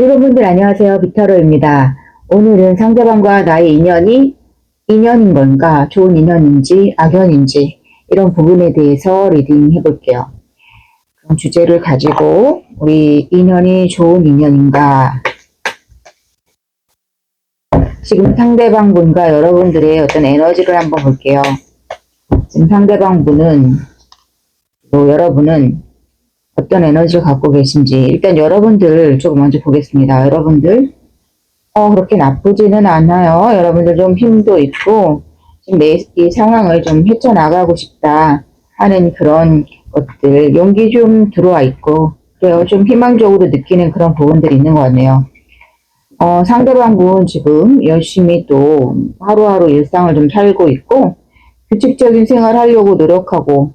여러분들 안녕하세요. 빅터로입니다. 오늘은 상대방과 나의 인연이 인연인 건가, 좋은 인연인지 악연인지 이런 부분에 대해서 리딩 해볼게요. 그런 주제를 가지고 우리 인연이 좋은 인연인가, 지금 상대방 분과 여러분들의 어떤 에너지를 한번 볼게요. 지금 상대방 분은 또 여러분은 어떤 에너지를 갖고 계신지 일단 여러분들 조금 먼저 보겠습니다. 여러분들 그렇게 나쁘지는 않아요. 여러분들 좀 힘도 있고 지금 이 상황을 좀 헤쳐나가고 싶다 하는 그런 것들, 용기 좀 들어와 있고 그래요. 좀 희망적으로 느끼는 그런 부분들이 있는 것 같네요. 상대방 분 지금 열심히 또 하루하루 일상을 좀 살고 있고 규칙적인 생활 하려고 노력하고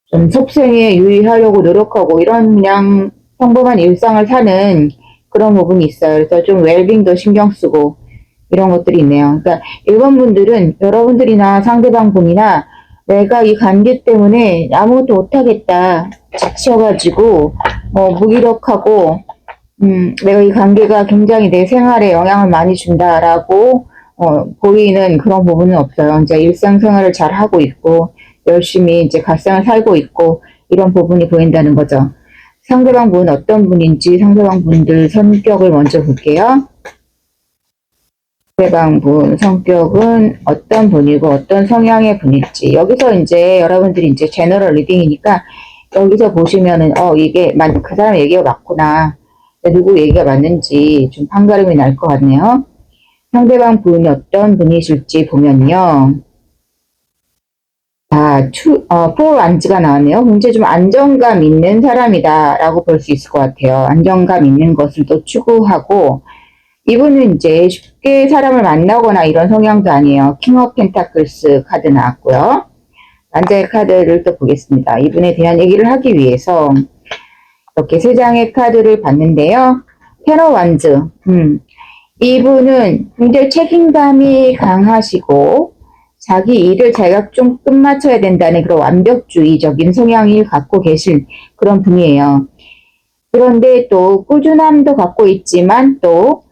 좀 속생에 유의하려고 노력하고 이런 그냥 평범한 일상을 사는 그런 부분이 있어요. 그래서 좀 웰빙도 신경 쓰고 이런 것들이 있네요. 그러니까 1번 분들은 여러분들이나 상대방 분이나 내가 이 관계 때문에 아무것도 못하겠다 지쳐가지고 무기력하고 내가 이 관계가 굉장히 내 생활에 영향을 많이 준다라고 보이는 그런 부분은 없어요. 이제 일상생활을 잘 하고 있고 열심히 이제 갓생을 살고 있고 이런 부분이 보인다는 거죠. 상대방 분 어떤 분인지 상대방 분들 성격을 먼저 볼게요. 상대방 분 성격은 어떤 분이고 어떤 성향의 분일지, 여기서 이제 여러분들이 이제 제너럴 리딩이니까 여기서 보시면은 이게 그 사람 얘기가 맞구나, 누구 얘기가 맞는지 좀 판가름이 날 것 같네요. 상대방 분이 어떤 분이실지 보면요. 포 안지가 나왔네요. 굉장히 좀 안정감 있는 사람이다 라고 볼 수 있을 것 같아요. 안정감 있는 것을 또 추구하고, 이분은 이제 쉽게 사람을 만나거나 이런 성향도 아니에요. 킹 오브 펜타클스 카드 나왔고요. 남자의 카드를 또 보겠습니다. 이분에 대한 얘기를 하기 위해서 이렇게 세 장의 카드를 봤는데요. 테너 완즈. 이분은 굉장히 책임감이 강하시고 자기 일을 자기가 좀 끝마쳐야 된다는 그런 완벽주의적인 성향을 갖고 계신 그런 분이에요. 그런데 또 꾸준함도 갖고 있지만 또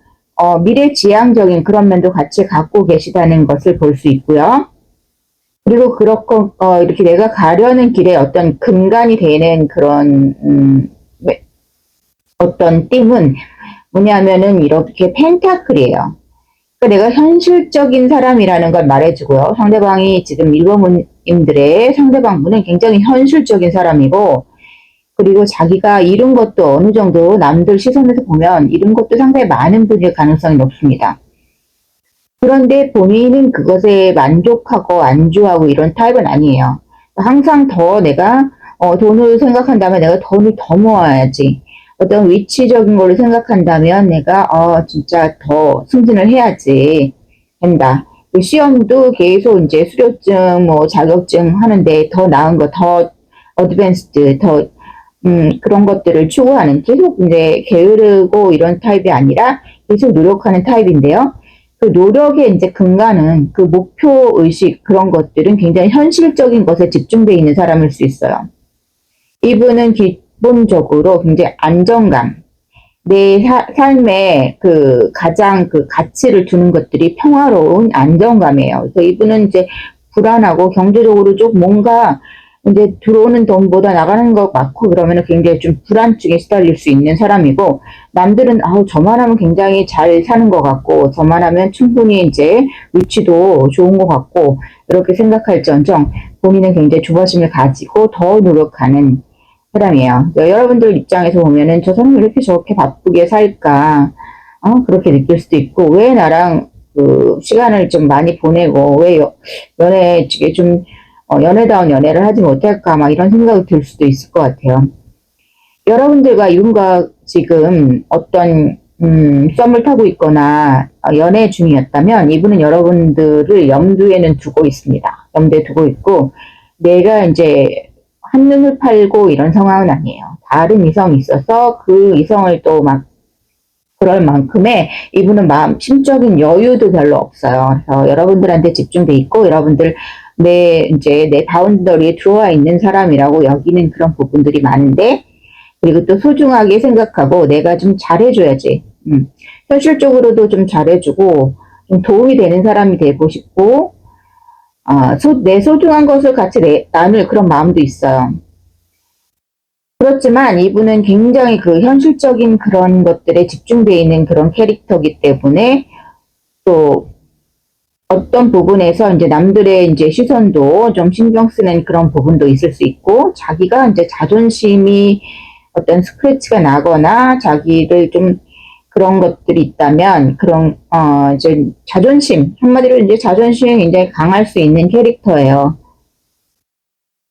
미래지향적인 그런 면도 같이 갖고 계시다는 것을 볼 수 있고요. 그리고 그렇고 이렇게 내가 가려는 길에 어떤 근간이 되는 그런 어떤 띠은 뭐냐면은 이렇게 펜타클이에요. 그러니까 내가 현실적인 사람이라는 걸 말해주고요. 상대방이 지금 일본인들의 상대방분은 굉장히 현실적인 사람이고, 그리고 자기가 이룬 것도 어느 정도 남들 시선에서 보면 이룬 것도 상당히 많은 분일 가능성이 높습니다. 그런데 본인은 그것에 만족하고 안주하고 이런 타입은 아니에요. 항상 더 내가 돈을 생각한다면 내가 돈을 더 모아야지, 어떤 위치적인 걸로 생각한다면 내가 진짜 더 승진을 해야지 된다. 시험도 계속 이제 수료증, 자격증 하는데 더 나은 거, 더 어드밴스드, 더 그런 것들을 추구하는, 계속 이제 게으르고 이런 타입이 아니라 계속 노력하는 타입인데요. 그 노력의 이제 근간은 그 목표 의식, 그런 것들은 굉장히 현실적인 것에 집중되어 있는 사람일 수 있어요. 이분은 기본적으로 굉장히 안정감, 내 삶에 그 가장 그 가치를 두는 것들이 평화로운 안정감이에요. 그래서 이분은 이제 불안하고 경제적으로 좀 뭔가 이제 들어오는 돈보다 나가는 것 많고 그러면 굉장히 좀 불안증에 시달릴 수 있는 사람이고, 남들은 저만 하면 굉장히 잘 사는 것 같고 저만 하면 충분히 이제 위치도 좋은 것 같고 이렇게 생각할지언정 본인은 굉장히 조바심을 가지고 더 노력하는 사람이에요. 그러니까 여러분들 입장에서 보면은 저 사람 왜 이렇게 저렇게 바쁘게 살까? 그렇게 느낄 수도 있고, 왜 나랑 그 시간을 좀 많이 보내고 왜 연애 쪽에 좀 연애다운 연애를 하지 못할까, 막 이런 생각이 들 수도 있을 것 같아요. 여러분들과 이분과 지금 어떤 썸을 타고 있거나 연애 중이었다면 이분은 여러분들을 염두에는 두고 있습니다. 염두에 두고 있고, 내가 이제 한눈을 팔고 이런 상황은 아니에요. 다른 이성이 있어서 그 이성을 또 막 그럴 만큼의 이분은 심적인 여유도 별로 없어요. 그래서 여러분들한테 집중돼 있고 여러분들 내 바운더리에 들어와 있는 사람이라고 여기는 그런 부분들이 많은데, 그리고 또 소중하게 생각하고 내가 좀 잘해줘야지. 현실적으로도 좀 잘해주고 좀 도움이 되는 사람이 되고 싶고 내 소중한 것을 같이 나눌 그런 마음도 있어요. 그렇지만 이분은 굉장히 그 현실적인 그런 것들에 집중되어 있는 그런 캐릭터이기 때문에 또 어떤 부분에서 이제 남들의 이제 시선도 좀 신경 쓰는 그런 부분도 있을 수 있고, 자기가 이제 자존심이 어떤 스크래치가 나거나 자기를 좀 그런 것들이 있다면 그런 이제 자존심, 한마디로 이제 자존심이 굉장히 강할 수 있는 캐릭터예요.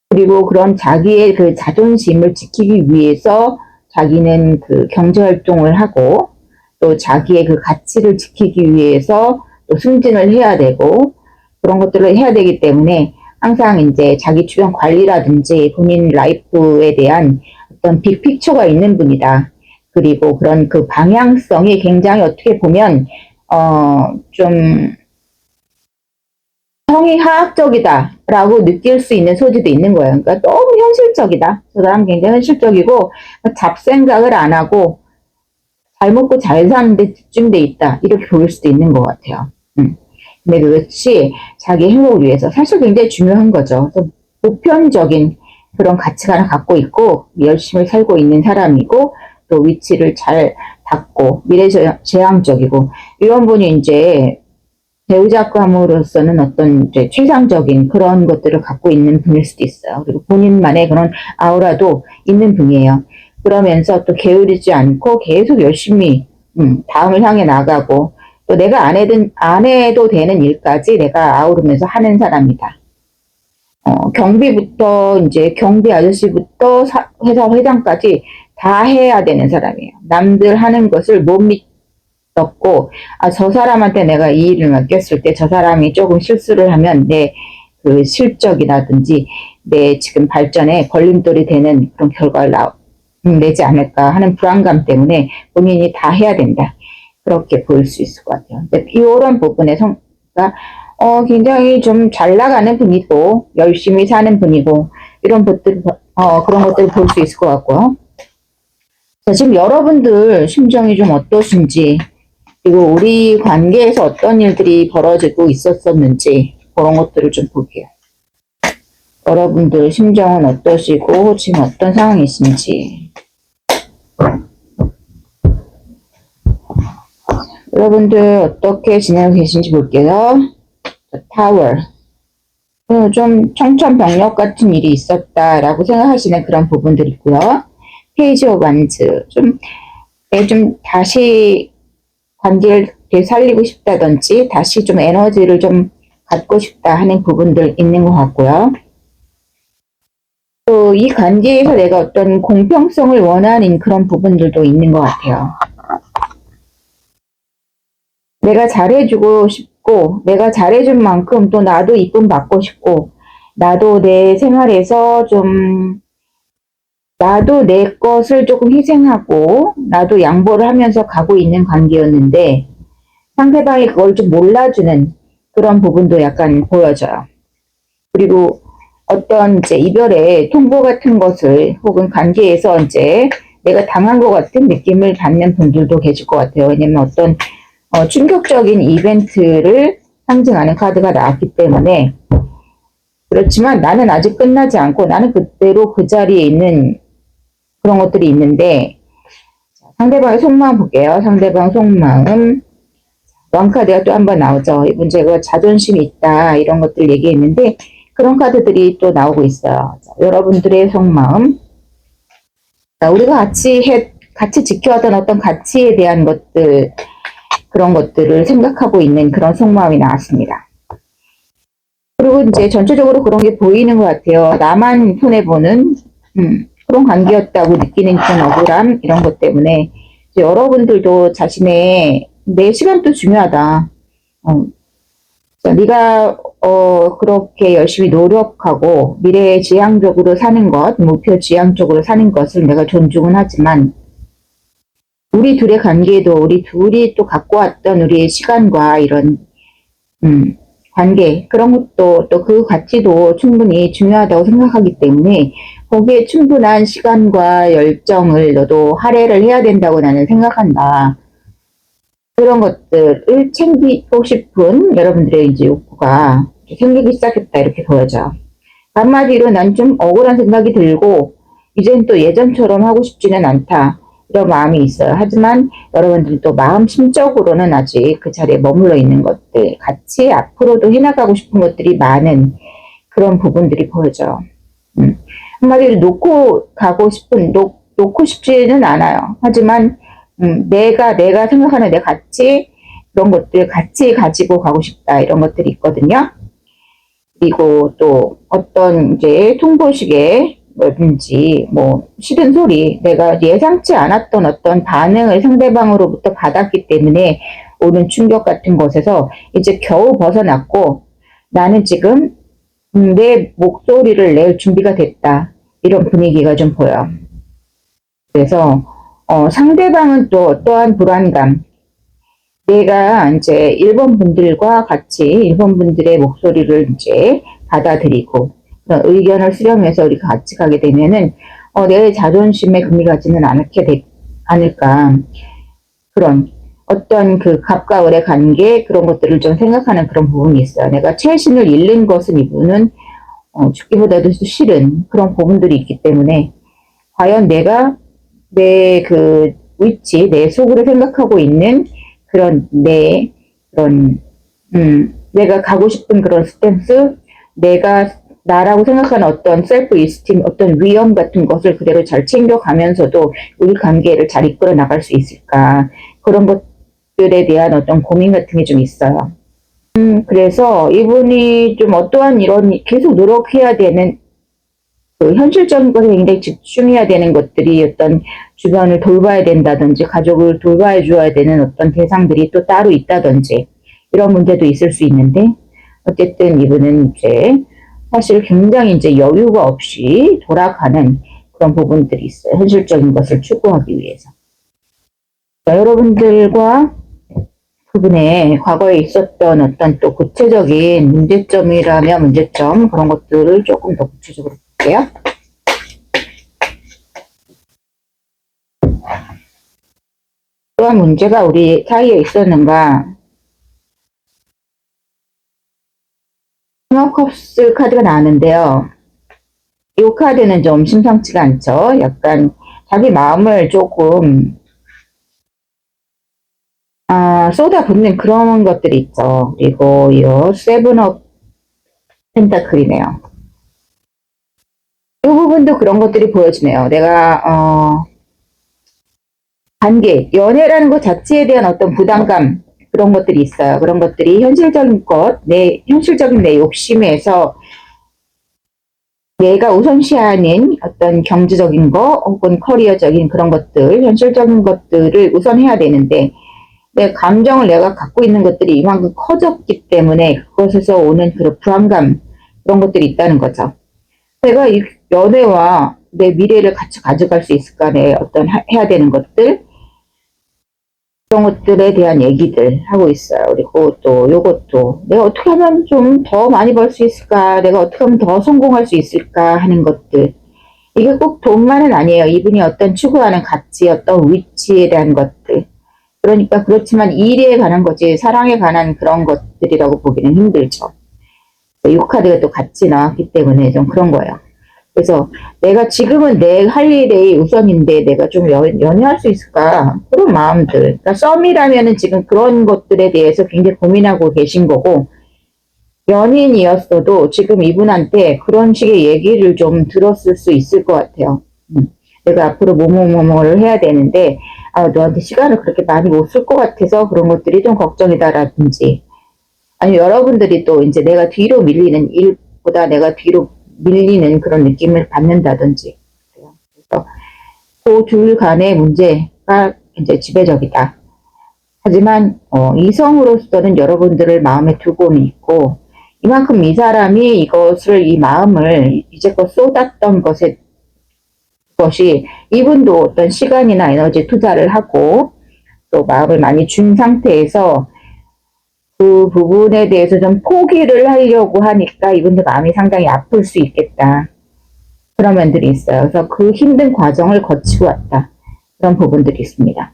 그리고 그런 자기의 그 자존심을 지키기 위해서 자기는 그 경제 활동을 하고 또 자기의 그 가치를 지키기 위해서 또 승진을 해야 되고 그런 것들을 해야 되기 때문에 항상 이제 자기 주변 관리라든지 본인 라이프에 대한 어떤 빅픽처가 있는 분이다. 그리고 그런 그 방향성이 굉장히 어떻게 보면 좀 성의하학적이다라고 느낄 수 있는 소지도 있는 거예요. 그러니까 너무 현실적이다. 저 사람 굉장히 현실적이고 잡생각을 안 하고 잘 먹고 잘 사는데 집중돼 있다. 이렇게 보일 수도 있는 것 같아요. 근데 그것이 자기 행복을 위해서 사실 굉장히 중요한 거죠. 보편적인 그런 가치관을 갖고 있고 열심히 살고 있는 사람이고 또 위치를 잘 닦고 미래지향적이고 이런 분이 이제 배우작감으로서는 어떤 이제 최상적인 그런 것들을 갖고 있는 분일 수도 있어요. 그리고 본인만의 그런 아우라도 있는 분이에요. 그러면서 또 게으르지 않고 계속 열심히 다음을 향해 나가고 또 내가 안 해도 되는 일까지 내가 아우르면서 하는 사람이다. 경비부터 이제 경비 아저씨부터 회사 회장까지 다 해야 되는 사람이에요. 남들 하는 것을 못 믿었고 저 사람한테 내가 이 일을 맡겼을 때 저 사람이 조금 실수를 하면 내 그 실적이라든지 내 지금 발전에 걸림돌이 되는 그런 결과를 내지 않을까 하는 불안감 때문에 본인이 다 해야 된다. 그렇게 보일 수 있을 것 같아요. 이런 부분에 굉장히 좀 잘 나가는 분이고 열심히 사는 분이고 이런 것들 그런 것들을 볼 수 있을 것 같고요. 자, 지금 여러분들 심정이 좀 어떠신지 그리고 우리 관계에서 어떤 일들이 벌어지고 있었었는지 그런 것들을 좀 볼게요. 여러분들 심정은 어떠시고 지금 어떤 상황이신지 여러분들 어떻게 지내고 계신지 볼게요. 타워. 좀 청천벽력 같은 일이 있었다라고 생각하시는 그런 부분들이 있고요. 페이지 오브 완즈. 좀 다시 관계를 되살리고 싶다든지 다시 좀 에너지를 좀 갖고 싶다 하는 부분들 있는 것 같고요. 또 이 관계에서 내가 어떤 공평성을 원하는 그런 부분들도 있는 것 같아요. 내가 잘해주고 싶고 내가 잘해준 만큼 또 나도 이쁨 받고 싶고 나도 내 생활에서 좀 나도 내 것을 조금 희생하고 나도 양보를 하면서 가고 있는 관계였는데 상대방이 그걸 좀 몰라주는 그런 부분도 약간 보여져요. 그리고 어떤 이제 이별의 통보 같은 것을 혹은 관계에서 이제 내가 당한 것 같은 느낌을 받는 분들도 계실 것 같아요. 왜냐면 어떤 충격적인 이벤트를 상징하는 카드가 나왔기 때문에 그렇지만 나는 아직 끝나지 않고 나는 그대로 그 자리에 있는 그런 것들이 있는데 상대방의 속마음 볼게요. 상대방 속마음 왕카드가 또 한 번 나오죠. 이분 제가 자존심이 있다 이런 것들 얘기했는데 그런 카드들이 또 나오고 있어요. 자, 여러분들의 속마음 자, 우리가 같이 지켜왔던 어떤 가치에 대한 것들 그런 것들을 생각하고 있는 그런 속마음이 나왔습니다. 그리고 이제 전체적으로 그런 게 보이는 것 같아요. 나만 손해보는 그런 관계였다고 느끼는 그런 억울함 이런 것 때문에 이제 여러분들도 자신의 내 시간도 중요하다. 네가 그렇게 열심히 노력하고 미래지향적으로 사는 것, 목표지향적으로 사는 것을 내가 존중은 하지만 우리 둘의 관계도 우리 둘이 또 갖고 왔던 우리의 시간과 이런 관계 그런 것도 또 그 가치도 충분히 중요하다고 생각하기 때문에 거기에 충분한 시간과 열정을 너도 할애를 해야 된다고 나는 생각한다. 그런 것들을 챙기고 싶은 여러분들의 이제 욕구가 생기기 시작했다 이렇게 보여져. 한마디로 난 좀 억울한 생각이 들고 이젠 또 예전처럼 하고 싶지는 않다. 이런 마음이 있어요. 하지만 여러분들이 또 마음 심적으로는 아직 그 자리에 머물러 있는 것들, 같이 앞으로도 해나가고 싶은 것들이 많은 그런 부분들이 보여져. 한마디로 놓고 싶지는 않아요. 하지만, 내가 생각하는 내 가치, 그런 것들 같이 가지고 가고 싶다. 이런 것들이 있거든요. 그리고 또 어떤 이제 통보식의 뭐든지 뭐 싫은 소리 내가 예상치 않았던 어떤 반응을 상대방으로부터 받았기 때문에 오는 충격 같은 것에서 이제 겨우 벗어났고 나는 지금 내 목소리를 낼 준비가 됐다. 이런 분위기가 좀 보여. 그래서 상대방은 또 어떠한 불안감 내가 이제 일본 분들과 같이 일본 분들의 목소리를 이제 받아들이고 의견을 수렴해서 우리가 같이 가게 되면은 내 자존심에 금이 가지는 않을까 그런 어떤 그 갑과 을의 관계 그런 것들을 좀 생각하는 그런 부분이 있어요. 내가 최신을 잃는 것은 이분은 죽기보다도 싫은 그런 부분들이 있기 때문에 과연 내가 내 그 위치, 내 속으로 생각하고 있는 그런 내가 가고 싶은 그런 스탠스, 내가 나라고 생각하는 어떤 셀프 이스팀, 어떤 위험 같은 것을 그대로 잘 챙겨가면서도 우리 관계를 잘 이끌어 나갈 수 있을까. 그런 것들에 대한 어떤 고민 같은 게 좀 있어요. 그래서 이분이 좀 어떠한 이런 계속 노력해야 되는 그 현실적인 것에 굉장히 집중해야 되는 것들이 어떤 주변을 돌봐야 된다든지 가족을 돌봐야 줘야 되는 어떤 대상들이 또 따로 있다든지 이런 문제도 있을 수 있는데 어쨌든 이분은 이제 사실 굉장히 이제 여유가 없이 돌아가는 그런 부분들이 있어요. 현실적인 것을 추구하기 위해서. 자, 여러분들과 그분의 과거에 있었던 어떤 또 구체적인 문제점이라면 문제점 그런 것들을 조금 더 구체적으로 볼게요. 또한 문제가 우리 사이에 있었는가? 스노컵스 카드가 나왔는데요. 이 카드는 좀 심상치가 않죠. 약간 자기 마음을 조금 쏟아붓는 그런 것들이 있죠. 그리고 이 세븐업 펜타클이네요. 이 부분도 그런 것들이 보여지네요. 내가 관계, 연애라는 것 자체에 대한 어떤 부담감 그런 것들이 있어요. 그런 것들이 현실적인 현실적인 내 욕심에서 내가 우선시하는 어떤 경제적인 거 혹은 커리어적인 그런 것들, 현실적인 것들을 우선해야 되는데 내 감정을 내가 갖고 있는 것들이 이만큼 커졌기 때문에 그것에서 오는 그런 불안감 그런 것들이 있다는 거죠. 내가 이 연애와 내 미래를 같이 가져갈 수 있을까? 내 어떤 해야 되는 것들 그런 것들에 대한 얘기들 하고 있어요. 그리고 또 요것도 내가 어떻게 하면 좀 더 많이 벌 수 있을까? 내가 어떻게 하면 더 성공할 수 있을까? 하는 것들. 이게 꼭 돈만은 아니에요. 이분이 어떤 추구하는 가치, 어떤 위치에 대한 것들. 그러니까 그렇지만 일에 관한 거지 사랑에 관한 그런 것들이라고 보기는 힘들죠. 이 카드가 또 같이 나왔기 때문에 좀 그런 거예요. 그래서 내가 지금은 내 할 일이 우선인데 내가 좀 연애할 수 있을까? 그런 마음들. 그러니까 썸이라면은 지금 그런 것들에 대해서 굉장히 고민하고 계신 거고, 연인이었어도 지금 이분한테 그런 식의 얘기를 좀 들었을 수 있을 것 같아요. 내가 앞으로 뭐뭐뭐뭐를 해야 되는데, 너한테 시간을 그렇게 많이 못 쓸 것 같아서 그런 것들이 좀 걱정이다라든지, 아니 여러분들이 또 이제 내가 뒤로 밀리는 일보다 내가 뒤로 밀리는 그런 느낌을 받는다든지. 그래서 그 둘 간의 문제가 이제 지배적이다. 하지만 이성으로서는 여러분들을 마음에 두고는 있고 이만큼 이 사람이 이 마음을 이제껏 쏟았던 것이 이분도 어떤 시간이나 에너지 투자를 하고 또 마음을 많이 준 상태에서 그 부분에 대해서 좀 포기를 하려고 하니까 이분도 마음이 상당히 아플 수 있겠다. 그런 면들이 있어요. 그래서 그 힘든 과정을 거치고 왔다. 그런 부분들이 있습니다.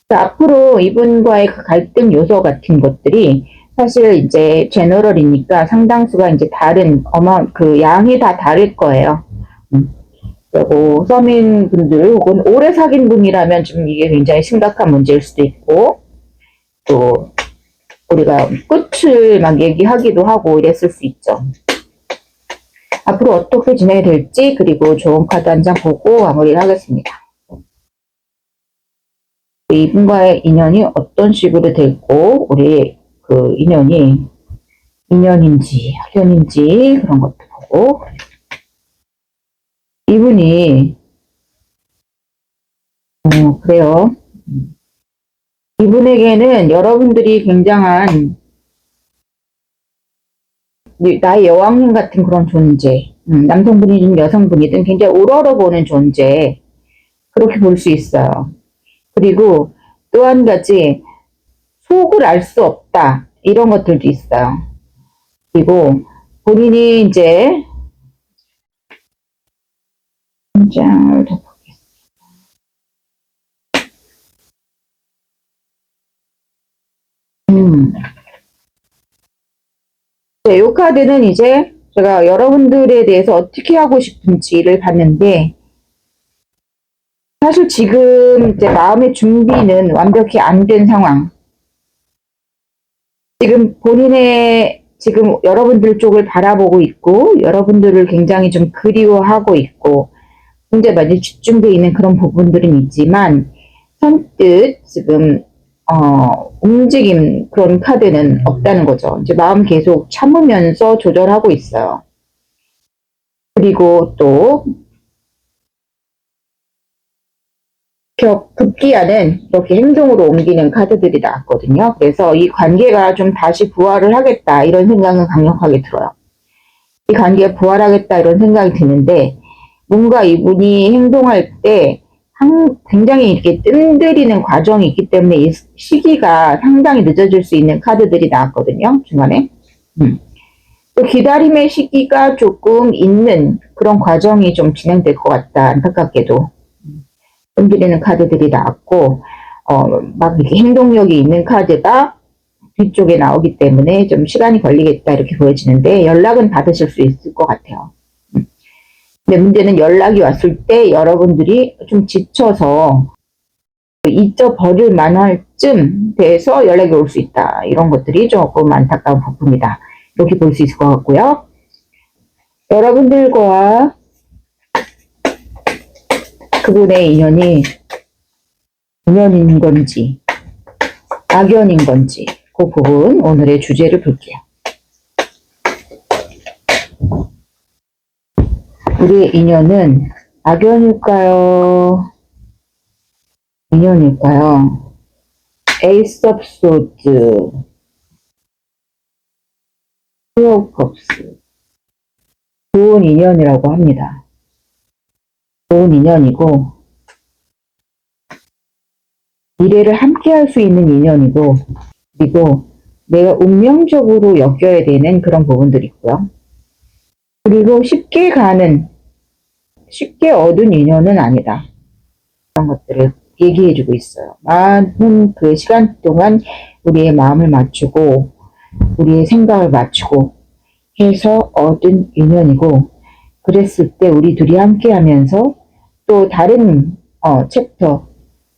앞으로 이분과의 그 갈등 요소 같은 것들이 사실 이제 제너럴이니까 상당수가 이제 다른 그 양이 다 다를 거예요. 그리고 서민 분들 혹은 오래 사귄 분이라면 좀 이게 굉장히 심각한 문제일 수도 있고 또 우리가 끝을 막 얘기하기도 하고 이랬을 수 있죠. 앞으로 어떻게 진행이 될지 그리고 좋은 카드 한 장 보고 마무리를 하겠습니다. 이분과의 인연이 어떤 식으로 될고 우리 그 인연이 인연인지 학연인지 그런 것도 보고 이분이 그래요. 이분에게는 여러분들이 굉장한 나의 여왕님 같은 그런 존재, 남성분이든 여성분이든 굉장히 우러러보는 존재 그렇게 볼 수 있어요. 그리고 또 한 가지 속을 알 수 없다 이런 것들도 있어요. 그리고 본인이 이제 한 장을 더 보겠습니다. 네, 이 카드는 이제 제가 여러분들에 대해서 어떻게 하고 싶은지를 봤는데 사실 지금 이제 마음의 준비는 완벽히 안 된 상황. 지금 본인의 지금 여러분들 쪽을 바라보고 있고 여러분들을 굉장히 좀 그리워하고 있고 굉장히 많이 집중되어 있는 그런 부분들은 있지만 선뜻 지금 움직임 그런 카드는 없다는 거죠. 이제 마음 계속 참으면서 조절하고 있어요. 그리고 또 급기야는 이렇게 행동으로 옮기는 카드들이 나왔거든요. 그래서 이 관계가 좀 다시 부활을 하겠다 이런 생각은 강력하게 들어요. 이 관계가 부활하겠다 이런 생각이 드는데 뭔가 이분이 행동할 때 굉장히 이렇게 뜸들이는 과정이 있기 때문에 이 시기가 상당히 늦어질 수 있는 카드들이 나왔거든요. 중간에. 또 기다림의 시기가 조금 있는 그런 과정이 좀 진행될 것 같다. 안타깝게도. 뜸들이는 카드들이 나왔고 막 이렇게 행동력이 있는 카드가 뒤쪽에 나오기 때문에 좀 시간이 걸리겠다 이렇게 보여지는데 연락은 받으실 수 있을 것 같아요. 근데 문제는 연락이 왔을 때 여러분들이 좀 지쳐서 잊어버릴 만할 쯤 돼서 연락이 올 수 있다. 이런 것들이 조금 안타까운 부분이다. 이렇게 볼 수 있을 것 같고요. 여러분들과 그분의 인연이 인연인 건지 악연인 건지 그 부분 오늘의 주제를 볼게요. 우리의 인연은 악연일까요? 인연일까요? 에이스 업 소드, 투어 컵스. 좋은 인연이라고 합니다. 좋은 인연이고 미래를 함께 할 수 있는 인연이고 그리고 내가 운명적으로 엮여야 되는 그런 부분들이 있고요. 그리고 쉽게 얻은 인연은 아니다. 그런 것들을 얘기해주고 있어요. 많은 그 시간 동안 우리의 마음을 맞추고 우리의 생각을 맞추고 해서 얻은 인연이고 그랬을 때 우리 둘이 함께 하면서 또 다른 챕터,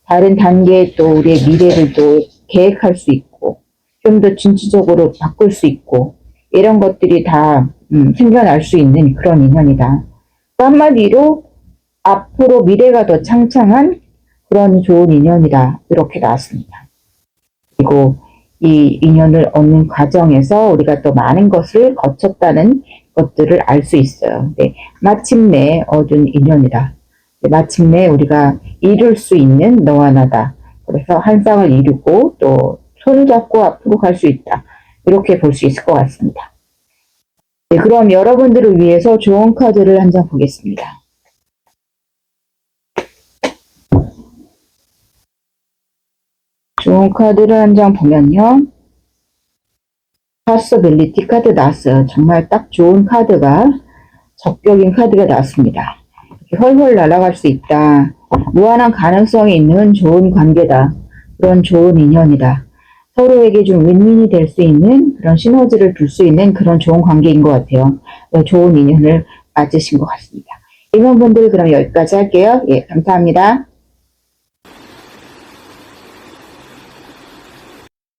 다른 단계에 또 우리의 미래를 또 계획할 수 있고 좀 더 진취적으로 바꿀 수 있고 이런 것들이 다 생겨날 수 있는 그런 인연이다. 한마디로 앞으로 미래가 더 창창한 그런 좋은 인연이다. 이렇게 나왔습니다. 그리고 이 인연을 얻는 과정에서 우리가 또 많은 것을 거쳤다는 것들을 알 수 있어요. 네, 마침내 얻은 인연이다. 네, 마침내 우리가 이룰 수 있는 너와 나다. 그래서 한 쌍을 이루고 또 손잡고 앞으로 갈 수 있다. 이렇게 볼 수 있을 것 같습니다. 네, 그럼 여러분들을 위해서 좋은 카드를 한 장 보겠습니다. 좋은 카드를 한 장 보면요. possibility 카드 나왔어요. 정말 딱 좋은 카드가 적격인 카드가 나왔습니다. 이렇게 헐헐 날아갈 수 있다. 무한한 가능성이 있는 좋은 관계다. 그런 좋은 인연이다. 서로에게 좀 윈윈이 될 수 있는 그런 시너지를 둘 수 있는 그런 좋은 관계인 것 같아요. 좋은 인연을 맞으신 것 같습니다. 이번 분들 그럼 여기까지 할게요. 예, 감사합니다.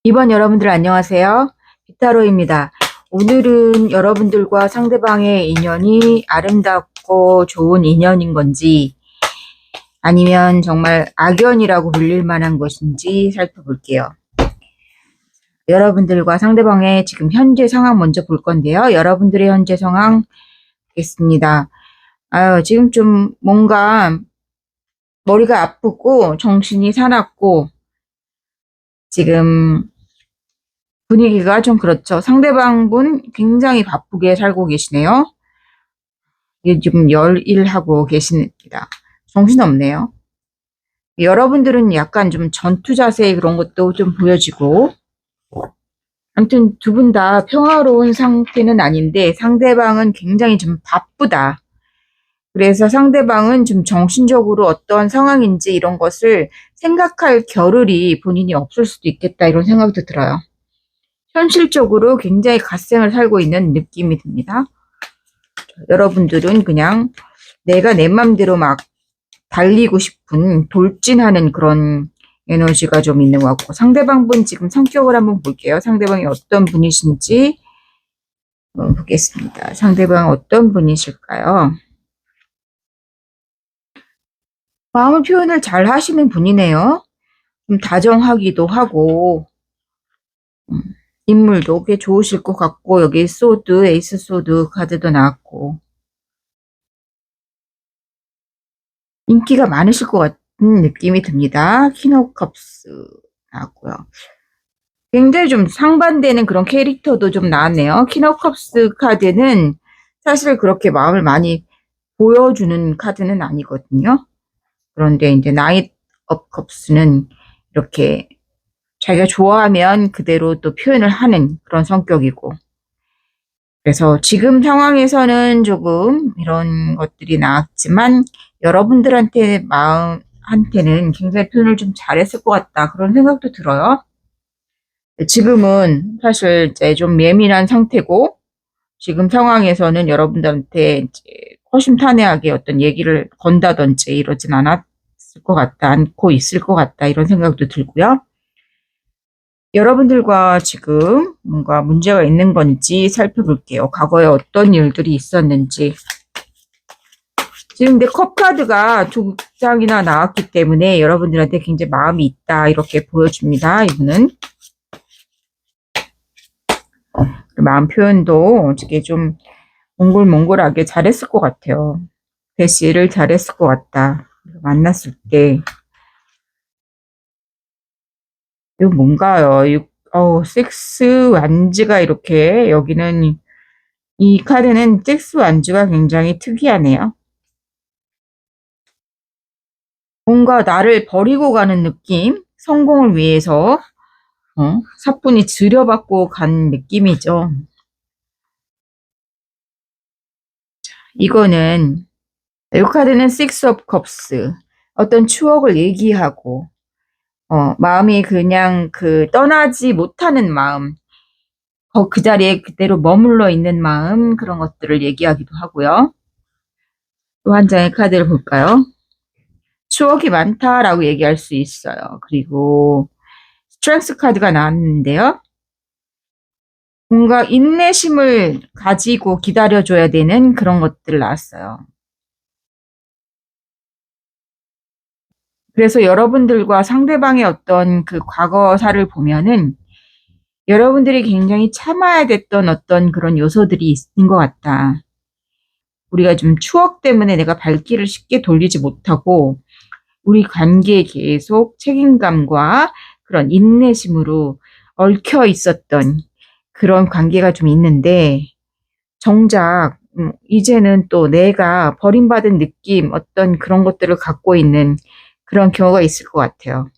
이번 여러분들 안녕하세요. 비타로입니다. 오늘은 여러분들과 상대방의 인연이 아름답고 좋은 인연인 건지 아니면 정말 악연이라고 불릴 만한 것인지 살펴볼게요. 여러분들과 상대방의 지금 현재 상황 먼저 볼 건데요. 여러분들의 현재 상황 보겠습니다. 지금 좀 뭔가 머리가 아프고 정신이 사납고 지금 분위기가 좀 그렇죠. 상대방분 굉장히 바쁘게 살고 계시네요. 이게 지금 열일하고 계십니다. 정신없네요. 여러분들은 약간 좀 전투 자세 그런 것도 좀 보여지고 아무튼 두 분 다 평화로운 상태는 아닌데 상대방은 굉장히 좀 바쁘다. 그래서 상대방은 좀 정신적으로 어떤 상황인지 이런 것을 생각할 겨를이 본인이 없을 수도 있겠다 이런 생각도 들어요. 현실적으로 굉장히 갓생을 살고 있는 느낌이 듭니다. 여러분들은 그냥 내가 내 맘대로 막 달리고 싶은 돌진하는 그런 에너지가 좀 있는 것 같고 상대방 분 지금 성격을 한번 볼게요. 상대방이 어떤 분이신지 보겠습니다. 상대방 어떤 분이실까요? 마음 표현을 잘 하시는 분이네요. 좀 다정하기도 하고 인물도 꽤 좋으실 것 같고 여기 소드, 에이스 소드 카드도 나왔고 인기가 많으실 것 같은 느낌이 듭니다. 키노 컵스 나왔고요. 굉장히 좀 상반되는 그런 캐릭터도 좀 나왔네요. 키노 컵스 카드는 사실 그렇게 마음을 많이 보여주는 카드는 아니거든요. 그런데 이제 나잇 업 컵스는 이렇게 자기가 좋아하면 그대로 또 표현을 하는 그런 성격이고 그래서 지금 상황에서는 조금 이런 것들이 나왔지만 여러분들한테 마음한테는 굉장히 표현을 좀 잘했을 것 같다 그런 생각도 들어요. 지금은 사실 이제 좀 예민한 상태고 지금 상황에서는 여러분들한테 이제 허심탄회하게 어떤 얘기를 건다든지 이러진 않았을 것 같다, 않고 있을 것 같다 이런 생각도 들고요. 여러분들과 지금 뭔가 문제가 있는 건지 살펴볼게요. 과거에 어떤 일들이 있었는지. 지금 내 컵 카드가 두 장이나 나왔기 때문에 여러분들한테 굉장히 마음이 있다 이렇게 보여줍니다. 이분은. 마음 표현도 어떻게 좀 몽골몽골하게 잘했을 것 같아요. 대시를 잘했을 것 같다. 만났을 때. 이거 뭔가요? 섹스 완즈가 이렇게 여기는 이 카드는 섹스 완즈가 굉장히 특이하네요. 뭔가 나를 버리고 가는 느낌? 성공을 위해서 사뿐히 들여받고 간 느낌이죠. 이거는 이 카드는 Six of Cups. 어떤 추억을 얘기하고 마음이 그냥 떠나지 못하는 마음, 그 자리에 그대로 머물러 있는 마음 그런 것들을 얘기하기도 하고요. 또 한 장의 카드를 볼까요? 추억이 많다라고 얘기할 수 있어요. 그리고 스트렝스 카드가 나왔는데요. 뭔가 인내심을 가지고 기다려줘야 되는 그런 것들 나왔어요. 그래서 여러분들과 상대방의 어떤 그 과거사를 보면은 여러분들이 굉장히 참아야 됐던 어떤 그런 요소들이 있는 것 같다. 우리가 좀 추억 때문에 내가 발길을 쉽게 돌리지 못하고 우리 관계에 계속 책임감과 그런 인내심으로 얽혀 있었던 그런 관계가 좀 있는데 정작 이제는 또 내가 버림받은 느낌 어떤 그런 것들을 갖고 있는 그런 경우가 있을 것 같아요.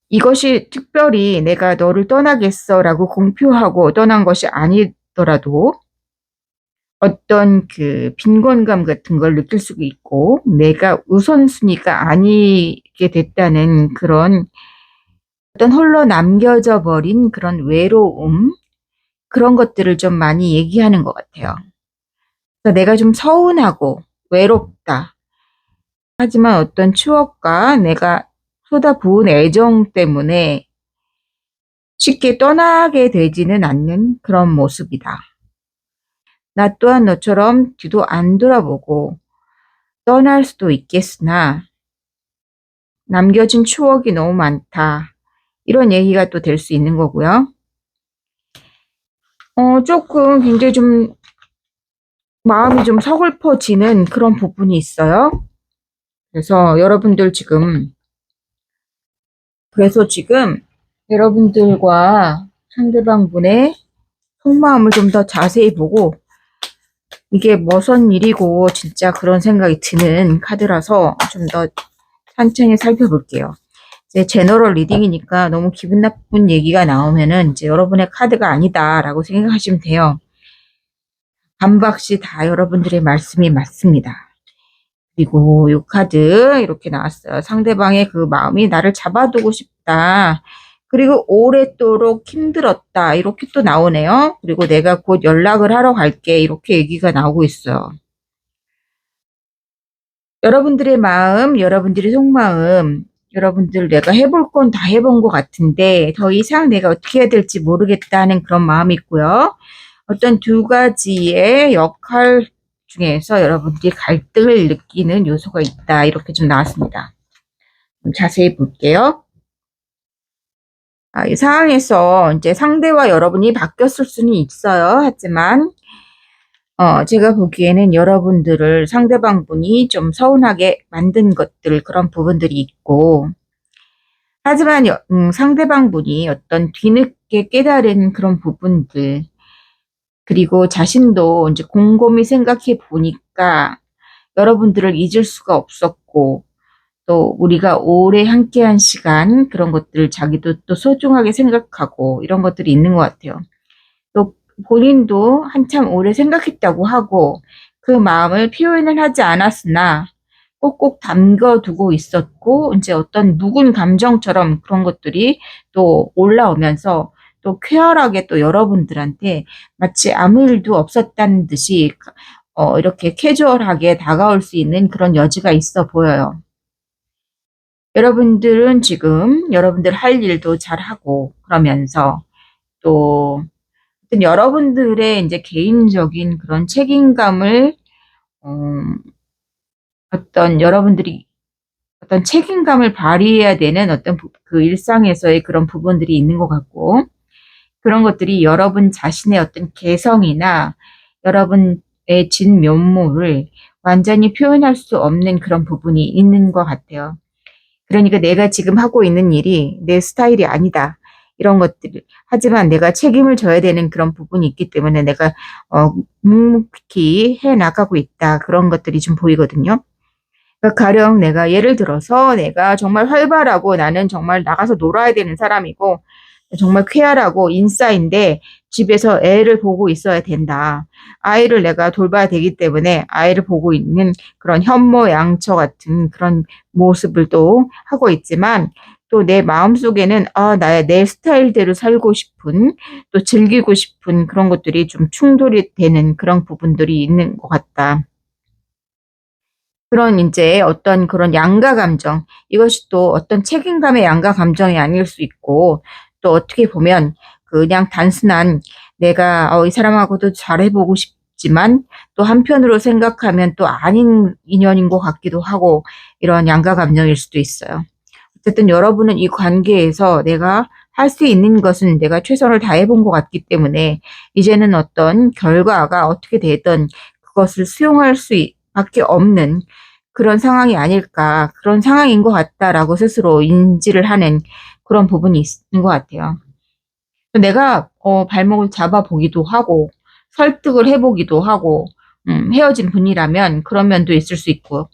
이것이 특별히 내가 너를 떠나겠어 라고 공표하고 떠난 것이 아니더라도 어떤 그 빈곤감 같은 걸 느낄 수가 있고, 내가 우선순위가 아니게 됐다는 그런 어떤 홀로 남겨져 버린 그런 외로움, 그런 것들을 좀 많이 얘기하는 것 같아요. 그래서 내가 좀 서운하고 외롭다. 하지만 어떤 추억과 내가 쏟아부은 애정 때문에 쉽게 떠나게 되지는 않는 그런 모습이다. 나 또한 너처럼 뒤도 안 돌아보고 떠날 수도 있겠으나 남겨진 추억이 너무 많다. 이런 얘기가 또 될 수 있는 거고요. 조금 굉장히 좀 마음이 좀 서글퍼지는 그런 부분이 있어요. 그래서 지금 여러분들과 상대방 분의 속마음을 좀 더 자세히 보고 이게 무슨 일이고 진짜 그런 생각이 드는 카드라서 좀 더 천천히 살펴볼게요. 이제 제너럴 리딩이니까 너무 기분 나쁜 얘기가 나오면은 이제 여러분의 카드가 아니다라고 생각하시면 돼요. 반박시 다 여러분들의 말씀이 맞습니다. 그리고 이 카드 이렇게 나왔어요. 상대방의 그 마음이 나를 잡아두고 싶다. 그리고 오랫도록 힘들었다. 이렇게 또 나오네요. 그리고 내가 곧 연락을 하러 갈게. 이렇게 얘기가 나오고 있어요. 여러분들의 마음, 여러분들의 속마음, 여러분들 내가 해볼 건 다 해본 것 같은데 더 이상 내가 어떻게 해야 될지 모르겠다는 그런 마음이 있고요. 어떤 두 가지의 역할 중에서 여러분들이 갈등을 느끼는 요소가 있다. 이렇게 좀 나왔습니다. 좀 자세히 볼게요. 이 상황에서 이제 상대와 여러분이 바뀌었을 수는 있어요. 하지만 제가 보기에는 여러분들을 상대방분이 좀 서운하게 만든 것들 그런 부분들이 있고 하지만 상대방분이 어떤 뒤늦게 깨달은 그런 부분들 그리고 자신도 이제 곰곰이 생각해 보니까 여러분들을 잊을 수가 없었고 또 우리가 오래 함께한 시간 그런 것들을 자기도 또 소중하게 생각하고 이런 것들이 있는 것 같아요. 또 본인도 한참 오래 생각했다고 하고 그 마음을 표현을 하지 않았으나 꼭꼭 담궈두고 있었고 이제 어떤 묵은 감정처럼 그런 것들이 또 올라오면서 또 쾌활하게 또 여러분들한테 마치 아무 일도 없었다는 듯이 이렇게 캐주얼하게 다가올 수 있는 그런 여지가 있어 보여요. 여러분들은 지금 여러분들 할 일도 잘하고 그러면서 또 여러분들의 이제 개인적인 그런 책임감을 여러분들이 어떤 책임감을 발휘해야 되는 어떤 그 일상에서의 그런 부분들이 있는 것 같고 그런 것들이 여러분 자신의 어떤 개성이나 여러분의 진면모를 완전히 표현할 수 없는 그런 부분이 있는 것 같아요. 그러니까 내가 지금 하고 있는 일이 내 스타일이 아니다. 이런 것들. 하지만 내가 책임을 져야 되는 그런 부분이 있기 때문에 내가 묵묵히 해 나가고 있다. 그런 것들이 좀 보이거든요. 그러니까 가령 내가 예를 들어서 내가 정말 활발하고 나는 정말 나가서 놀아야 되는 사람이고 정말 쾌활하고 인싸인데 집에서 애를 보고 있어야 된다. 아이를 내가 돌봐야 되기 때문에 아이를 보고 있는 그런 현모양처 같은 그런 모습을 또 하고 있지만 또 내 마음속에는 내 스타일대로 살고 싶은 또 즐기고 싶은 그런 것들이 좀 충돌이 되는 그런 부분들이 있는 것 같다. 그런 이제 어떤 그런 양가 감정, 이것이 또 어떤 책임감의 양가 감정이 아닐 수 있고, 또 어떻게 보면 그냥 단순한 내가 이 사람하고도 잘해보고 싶지만 또 한편으로 생각하면 또 아닌 인연인 것 같기도 하고 이런 양가 감정일 수도 있어요. 어쨌든 여러분은 이 관계에서 내가 할 수 있는 것은 내가 최선을 다해본 것 같기 때문에 이제는 어떤 결과가 어떻게 되든 그것을 수용할 밖에 없는 그런 상황이 아닐까, 그런 상황인 것 같다라고 스스로 인지를 하는 그런 부분이 있는 것 같아요. 내가 발목을 잡아보기도 하고 설득을 해보기도 하고 헤어진 분이라면 그런 면도 있을 수 있고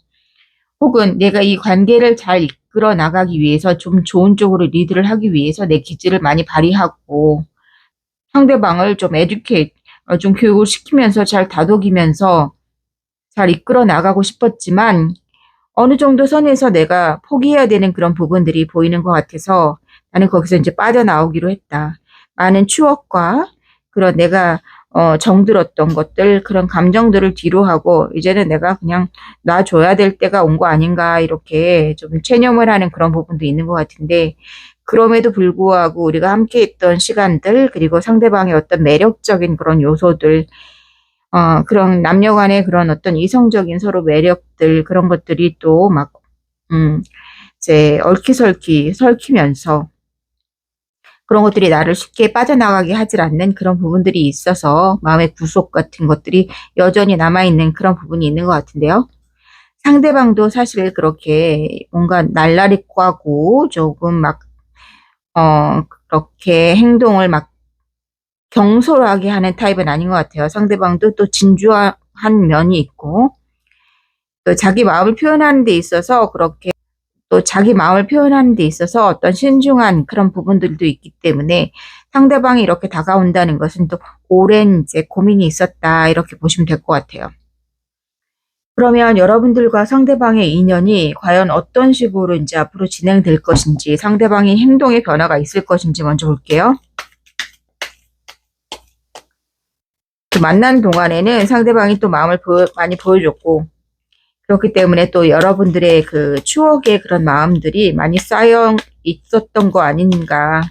혹은 내가 이 관계를 잘 이끌어 나가기 위해서 좀 좋은 쪽으로 리드를 하기 위해서 내 기질을 많이 발휘하고 상대방을 좀 에듀케이트, 좀 교육을 시키면서 잘 다독이면서 잘 이끌어 나가고 싶었지만 어느 정도 선에서 내가 포기해야 되는 그런 부분들이 보이는 것 같아서 나는 거기서 이제 빠져나오기로 했다. 많은 추억과 그런 내가 정들었던 것들, 그런 감정들을 뒤로 하고 이제는 내가 그냥 놔줘야 될 때가 온 거 아닌가 이렇게 좀 체념을 하는 그런 부분도 있는 것 같은데 그럼에도 불구하고 우리가 함께 했던 시간들 그리고 상대방의 어떤 매력적인 그런 요소들 그런 남녀 간의 그런 어떤 이성적인 서로 매력들 그런 것들이 또 막 이제 설키면서 그런 것들이 나를 쉽게 빠져나가게 하질 않는 그런 부분들이 있어서 마음의 구속 같은 것들이 여전히 남아있는 그런 부분이 있는 것 같은데요. 상대방도 사실 그렇게 뭔가 날라리 꽈고 조금 막, 그렇게 행동을 막 경솔하게 하는 타입은 아닌 것 같아요. 상대방도 또 진주한 면이 있고, 또 자기 마음을 표현하는 데 있어서 그렇게 또 자기 마음을 표현하는 데 있어서 어떤 신중한 그런 부분들도 있기 때문에 상대방이 이렇게 다가온다는 것은 또 오랜 이제 고민이 있었다 이렇게 보시면 될 것 같아요. 그러면 여러분들과 상대방의 인연이 과연 어떤 식으로 이제 앞으로 진행될 것인지 상대방의 행동의 변화가 있을 것인지 먼저 볼게요. 그 만난 동안에는 상대방이 또 마음을 많이 보여줬고 그렇기 때문에 또 여러분들의 그 추억의 그런 마음들이 많이 쌓여 있었던 거 아닌가.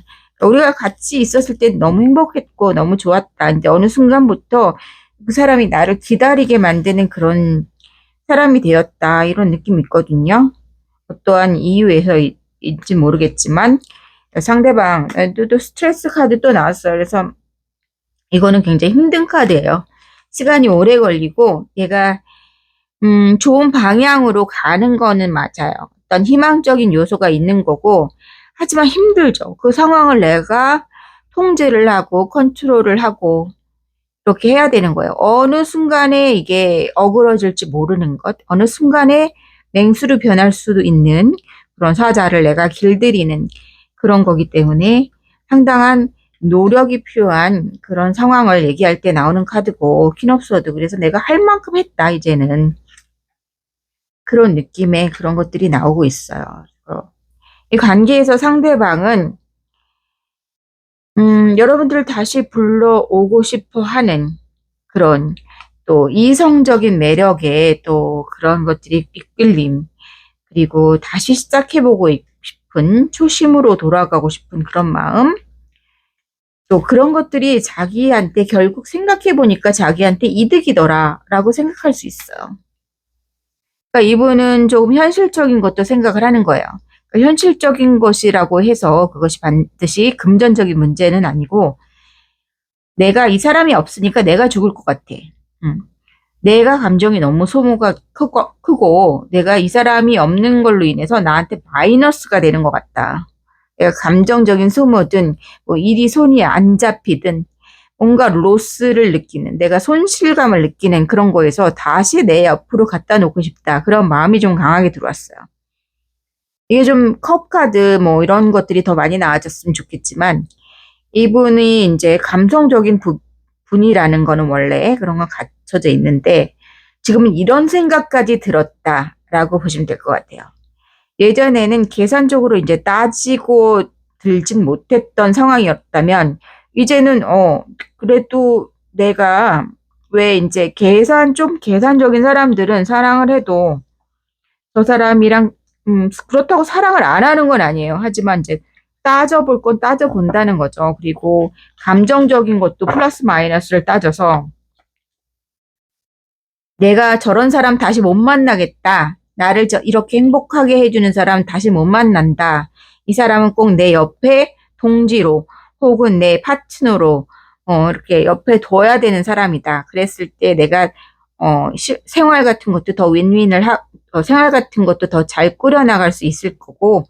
우리가 같이 있었을 때 너무 행복했고 너무 좋았다. 이제 어느 순간부터 그 사람이 나를 기다리게 만드는 그런 사람이 되었다. 이런 느낌이 있거든요. 어떠한 이유에서인지 모르겠지만 상대방 또 스트레스 카드 또 나왔어요. 그래서 이거는 굉장히 힘든 카드예요. 시간이 오래 걸리고 얘가 좋은 방향으로 가는 거는 맞아요. 어떤 희망적인 요소가 있는 거고, 하지만 힘들죠. 그 상황을 내가 통제를 하고, 컨트롤을 하고, 이렇게 해야 되는 거예요. 어느 순간에 이게 어그러질지 모르는 것, 어느 순간에 맹수로 변할 수도 있는 그런 사자를 내가 길들이는 그런 거기 때문에 상당한 노력이 필요한 그런 상황을 얘기할 때 나오는 카드고, 퀸옵서드. 그래서 내가 할 만큼 했다, 이제는. 그런 느낌의 그런 것들이 나오고 있어요. 이 관계에서 상대방은 여러분들을 다시 불러오고 싶어 하는 그런 또 이성적인 매력에 또 그런 것들이 이끌림 그리고 다시 시작해보고 싶은 초심으로 돌아가고 싶은 그런 마음 또 그런 것들이 자기한테 결국 생각해보니까 자기한테 이득이더라 라고 생각할 수 있어요. 그러니까 이분은 조금 현실적인 것도 생각을 하는 거예요. 그러니까 현실적인 것이라고 해서 그것이 반드시 금전적인 문제는 아니고 내가 이 사람이 없으니까 내가 죽을 것 같아. 내가 감정이 너무 소모가 크고 내가 이 사람이 없는 걸로 인해서 나한테 마이너스가 되는 것 같다. 내가 감정적인 소모든 뭐 일이 손이 안 잡히든 뭔가 로스를 느끼는 내가 손실감을 느끼는 그런 거에서 다시 내 옆으로 갖다 놓고 싶다. 그런 마음이 좀 강하게 들어왔어요. 이게 좀 컵카드 뭐 이런 것들이 더 많이 나아졌으면 좋겠지만 이분이 이제 감성적인 분이라는 거는 원래 그런 건 갖춰져 있는데 지금은 이런 생각까지 들었다라고 보시면 될 것 같아요. 예전에는 계산적으로 이제 따지고 들진 못했던 상황이었다면 이제는 그래도 내가 왜 이제 좀 계산적인 사람들은 사랑을 해도 저 사람이랑 그렇다고 사랑을 안 하는 건 아니에요. 하지만 이제 따져볼 건 따져본다는 거죠. 그리고 감정적인 것도 플러스 마이너스를 따져서 내가 저런 사람 다시 못 만나겠다. 나를 이렇게 행복하게 해주는 사람 다시 못 만난다. 이 사람은 꼭 내 옆에 동지로 혹은 내 파트너로 이렇게 옆에 둬야 되는 사람이다. 그랬을 때 내가 생활 같은 것도 더 생활 같은 것도 더 잘 꾸려나갈 수 있을 거고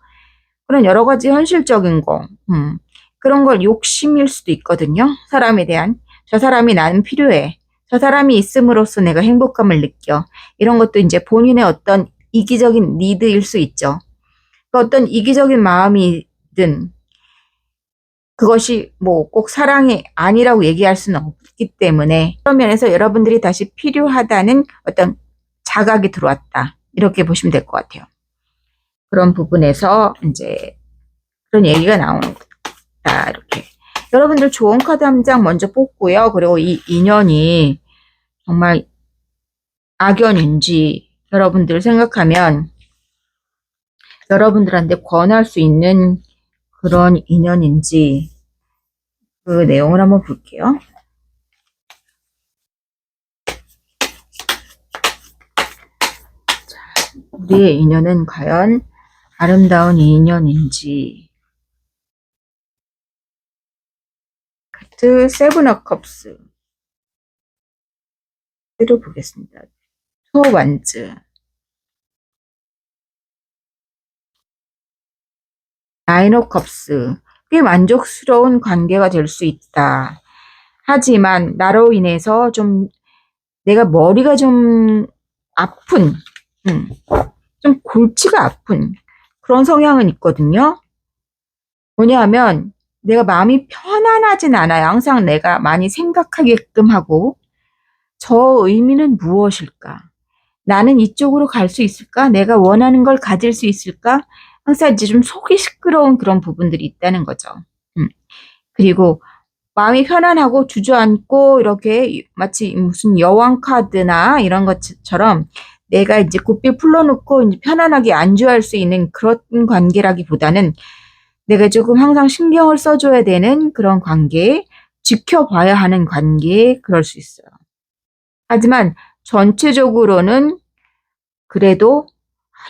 그런 여러 가지 현실적인 거 그런 걸 욕심일 수도 있거든요. 사람에 대한 저 사람이 나는 필요해. 저 사람이 있음으로써 내가 행복감을 느껴. 이런 것도 이제 본인의 어떤 이기적인 니드일 수 있죠. 그 어떤 이기적인 마음이든 그것이 뭐 꼭 사랑이 아니라고 얘기할 수는 없기 때문에 그런 면에서 여러분들이 다시 필요하다는 어떤 자각이 들어왔다. 이렇게 보시면 될 것 같아요. 그런 부분에서 이제 그런 얘기가 나오는 거다. 이렇게. 여러분들 좋은 카드 한 장 먼저 뽑고요. 그리고 이 인연이 정말 악연인지 여러분들 생각하면 여러분들한테 권할 수 있는 그런 인연인지 그 내용을 한번 볼게요. 우리의 인연은 과연 아름다운 인연인지. 카드 세븐 업 컵스 를 보겠습니다. 투 완즈, 나인 업 컵스. 꽤 만족스러운 관계가 될 수 있다. 하지만 나로 인해서 좀 내가 머리가 좀 아픈, 좀 골치가 아픈 그런 성향은 있거든요. 뭐냐면 내가 마음이 편안하진 않아요. 항상 내가 많이 생각하게끔 하고 저 의미는 무엇일까? 나는 이쪽으로 갈 수 있을까? 내가 원하는 걸 가질 수 있을까? 항상 이제 좀 속이 시끄러운 그런 부분들이 있다는 거죠. 그리고 마음이 편안하고 주저앉고 이렇게 마치 무슨 여왕 카드나 이런 것처럼 내가 이제 고삐 풀러놓고 이제 편안하게 안주할 수 있는 그런 관계라기보다는 내가 조금 항상 신경을 써줘야 되는 그런 관계, 지켜봐야 하는 관계, 그럴 수 있어요. 하지만 전체적으로는 그래도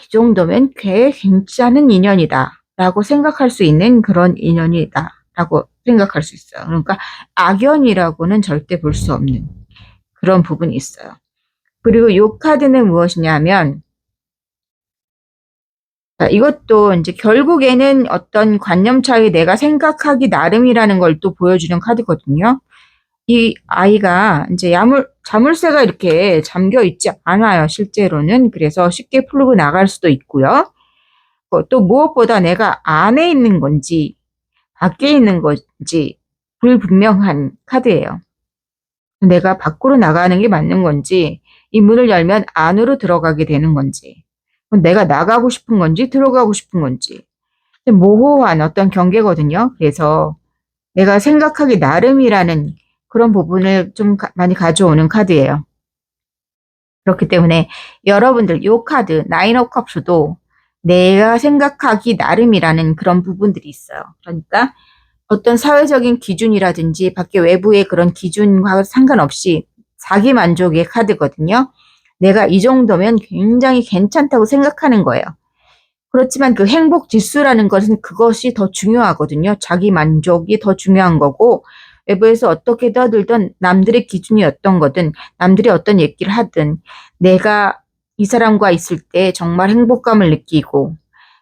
이 정도면 꽤 괜찮은 인연이다 라고 생각할 수 있는 그런 인연이다 라고 생각할 수 있어요. 그러니까 악연이라고는 절대 볼 수 없는 그런 부분이 있어요. 그리고 이 카드는 무엇이냐면 이것도 이제 결국에는 어떤 관념 차이 내가 생각하기 나름이라는 걸 또 보여주는 카드거든요. 이 아이가 이제 자물쇠가 이렇게 잠겨 있지 않아요, 실제로는. 그래서 쉽게 풀고 나갈 수도 있고요. 또 무엇보다 내가 안에 있는 건지 밖에 있는 건지 불분명한 카드예요. 내가 밖으로 나가는 게 맞는 건지, 이 문을 열면 안으로 들어가게 되는 건지, 내가 나가고 싶은 건지 들어가고 싶은 건지 모호한 어떤 경계거든요. 그래서 내가 생각하기 나름이라는 그런 부분을 좀 많이 가져오는 카드예요. 그렇기 때문에 여러분들 이 카드 나인 업 컵스도 내가 생각하기 나름이라는 그런 부분들이 있어요. 그러니까 어떤 사회적인 기준이라든지 밖에 외부의 그런 기준과 상관없이 자기 만족의 카드거든요. 내가 이 정도면 굉장히 괜찮다고 생각하는 거예요. 그렇지만 그 행복 지수라는 것은 그것이 더 중요하거든요. 자기 만족이 더 중요한 거고 외부에서 어떻게 떠들던 남들의 기준이 어떤 거든 남들이 어떤 얘기를 하든 내가 이 사람과 있을 때 정말 행복감을 느끼고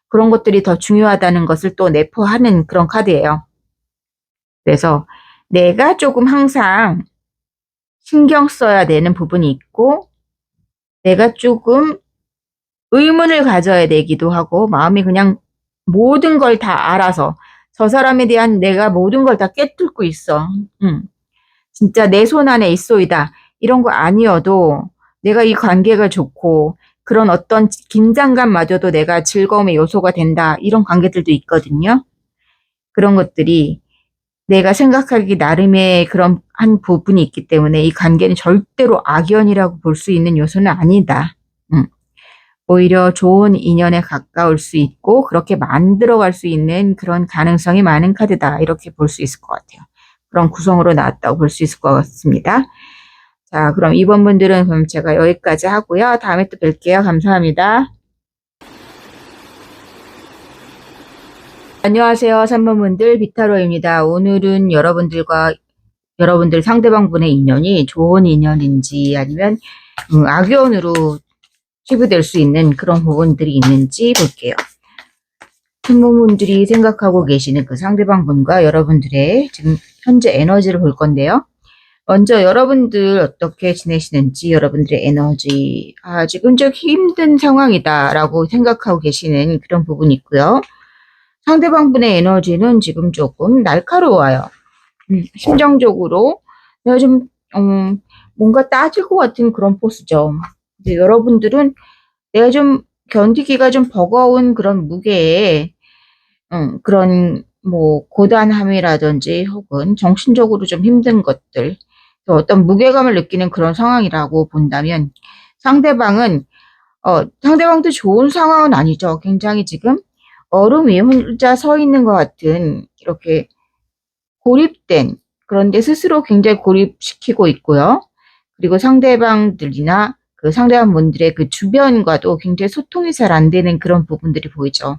그런 것들이 더 중요하다는 것을 또 내포하는 그런 카드예요. 그래서 내가 조금 항상 신경 써야 되는 부분이 있고 내가 조금 의문을 가져야 되기도 하고 마음이 그냥 모든 걸 다 알아서 저 사람에 대한 내가 모든 걸 다 꿰뚫고 있어. 진짜 내 손 안에 있소이다. 이런 거 아니어도 내가 이 관계가 좋고 그런 어떤 긴장감마저도 내가 즐거움의 요소가 된다. 이런 관계들도 있거든요. 그런 것들이 내가 생각하기 나름의 그런 한 부분이 있기 때문에 이 관계는 절대로 악연이라고 볼 수 있는 요소는 아니다. 오히려 좋은 인연에 가까울 수 있고 그렇게 만들어갈 수 있는 그런 가능성이 많은 카드다. 이렇게 볼 수 있을 것 같아요. 그런 구성으로 나왔다고 볼 수 있을 것 같습니다. 자, 그럼 이번 분들은 그럼 제가 여기까지 하고요. 다음에 또 뵐게요. 감사합니다. 안녕하세요. 3번분들 비타로입니다. 오늘은 여러분들 상대방분의 인연이 좋은 인연인지 아니면 악연으로 치부될 수 있는 그런 부분들이 있는지 볼게요. 3번분들이 생각하고 계시는 그 상대방분과 여러분들의 지금 현재 에너지를 볼 건데요. 먼저 여러분들 어떻게 지내시는지 여러분들의 에너지 지금 좀 힘든 상황이다 라고 생각하고 계시는 그런 부분이 있고요. 상대방분의 에너지는 지금 조금 날카로워요. 심정적으로 내가 좀 뭔가 따질 것 같은 그런 포스죠. 근데 여러분들은 내가 좀 견디기가 좀 버거운 그런 무게에 그런 뭐 고단함이라든지 혹은 정신적으로 좀 힘든 것들, 또 어떤 무게감을 느끼는 그런 상황이라고 본다면 상대방도 좋은 상황은 아니죠. 굉장히 지금 얼음 위에 혼자 서 있는 것 같은 이렇게 고립된, 그런데 스스로 굉장히 고립시키고 있고요. 그리고 상대방들이나 그 상대방 분들의 그 주변과도 굉장히 소통이 잘 안 되는 그런 부분들이 보이죠.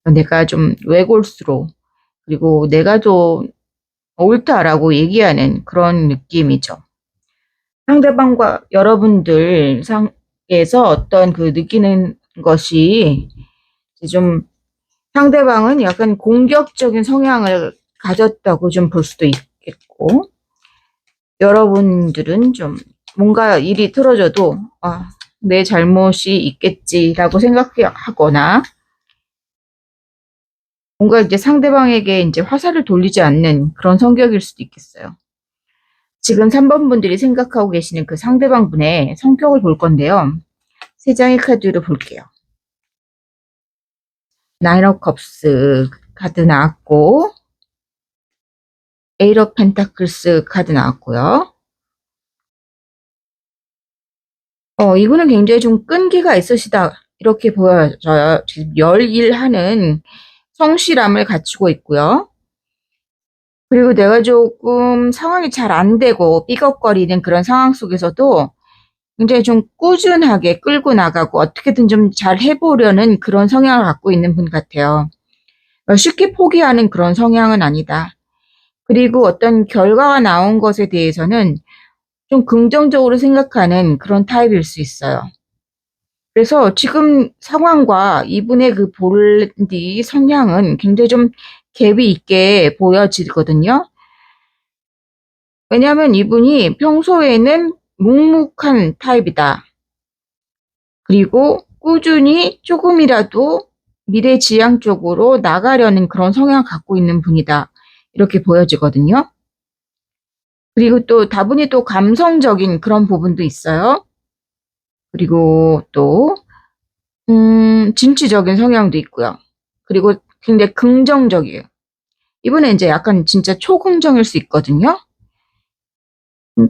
내가 좀 외골수로, 그리고 내가 좀 옳다라고 얘기하는 그런 느낌이죠. 상대방과 여러분들 상에서 어떤 그 느끼는 것이 좀 상대방은 약간 공격적인 성향을 가졌다고 좀 볼 수도 있겠고, 여러분들은 좀 뭔가 일이 틀어져도 내 잘못이 있겠지라고 생각하거나 뭔가 이제 상대방에게 이제 화살을 돌리지 않는 그런 성격일 수도 있겠어요. 지금 3번 분들이 생각하고 계시는 그 상대방 분의 성격을 볼 건데요. 세 장의 카드를 볼게요. 나인 업 컵스 카드 나왔고, 에잇 업 펜타클스 카드 나왔고요. 이분은 굉장히 좀 끈기가 있으시다 이렇게 보여져요. 지금 열일하는 성실함을 갖추고 있고요. 그리고 내가 조금 상황이 잘 안 되고 삐걱거리는 그런 상황 속에서도 굉장히 좀 꾸준하게 끌고 나가고 어떻게든 좀 잘 해보려는 그런 성향을 갖고 있는 분 같아요. 쉽게 포기하는 그런 성향은 아니다. 그리고 어떤 결과가 나온 것에 대해서는 좀 긍정적으로 생각하는 그런 타입일 수 있어요. 그래서 지금 상황과 이분의 그 본디 성향은 굉장히 좀 갭이 있게 보여지거든요. 왜냐하면 이분이 평소에는 묵묵한 타입이다. 그리고 꾸준히 조금이라도 미래지향적으로 나가려는 그런 성향을 갖고 있는 분이다. 이렇게 보여지거든요. 그리고 또 다분히 또 감성적인 그런 부분도 있어요. 그리고 또 진취적인 성향도 있고요. 그리고 굉장히 긍정적이에요. 이분은 이제 약간 진짜 초긍정일 수 있거든요.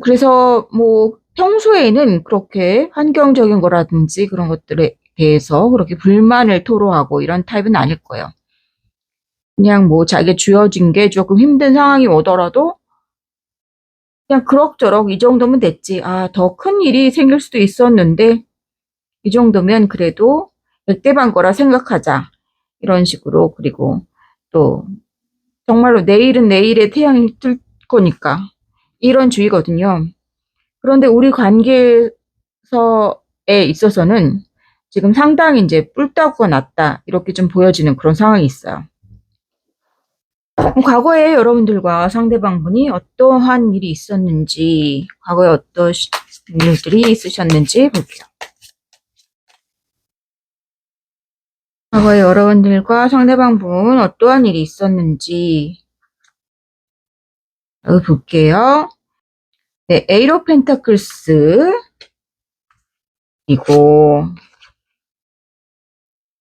그래서 뭐 평소에는 그렇게 환경적인 거라든지 그런 것들에 대해서 그렇게 불만을 토로하고 이런 타입은 아닐 거예요. 그냥 뭐 자기가 주어진 게 조금 힘든 상황이 오더라도 그냥 그럭저럭 이 정도면 됐지. 더 큰 일이 생길 수도 있었는데 이 정도면 그래도 백대반 거라 생각하자. 이런 식으로. 그리고 또 정말로 내일은 내일의 태양이 뜰 거니까 이런 주의거든요. 그런데 우리 관계에 있어서는 지금 상당히 이제 뿔따구가 났다 이렇게 좀 보여지는 그런 상황이 있어요. 과거에 여러분들과 상대방분이 어떠한 일이 있었는지, 과거에 어떤 일들이 있으셨는지 볼게요. 과거에 여러분들과 상대방분 어떠한 일이 있었는지 볼게요. 네, 에잇 오브 펜타클스 이고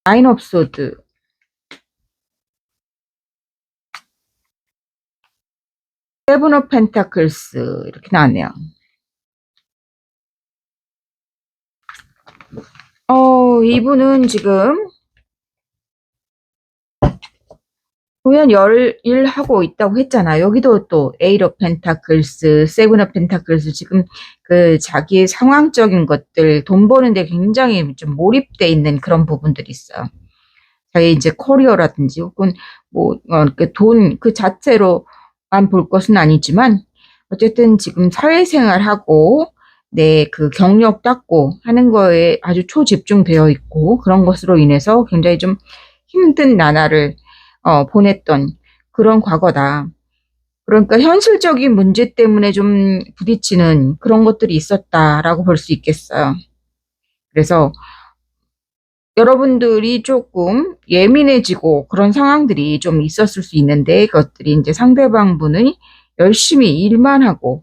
나인 오브 소드, 세븐 오브 펜타클스 이렇게 나왔네요. 이분은 지금 보면 열일하고 있다고 했잖아. 여기도 또 에잇 오브 펜타클스, 세븐 오브 펜타클스 지금 그 자기의 상황적인 것들, 돈 버는데 굉장히 좀 몰입돼 있는 그런 부분들이 있어요. 자기 이제 커리어라든지 혹은 뭐 그 돈 그 자체로만 볼 것은 아니지만 어쨌든 지금 사회생활하고 내 그 경력 닦고 하는 거에 아주 초집중되어 있고 그런 것으로 인해서 굉장히 좀 힘든 나날을 보냈던 그런 과거다. 그러니까 현실적인 문제 때문에 좀 부딪히는 그런 것들이 있었다라고 볼 수 있겠어요. 그래서 여러분들이 조금 예민해지고 그런 상황들이 좀 있었을 수 있는데 그것들이 이제 상대방 분이 열심히 일만 하고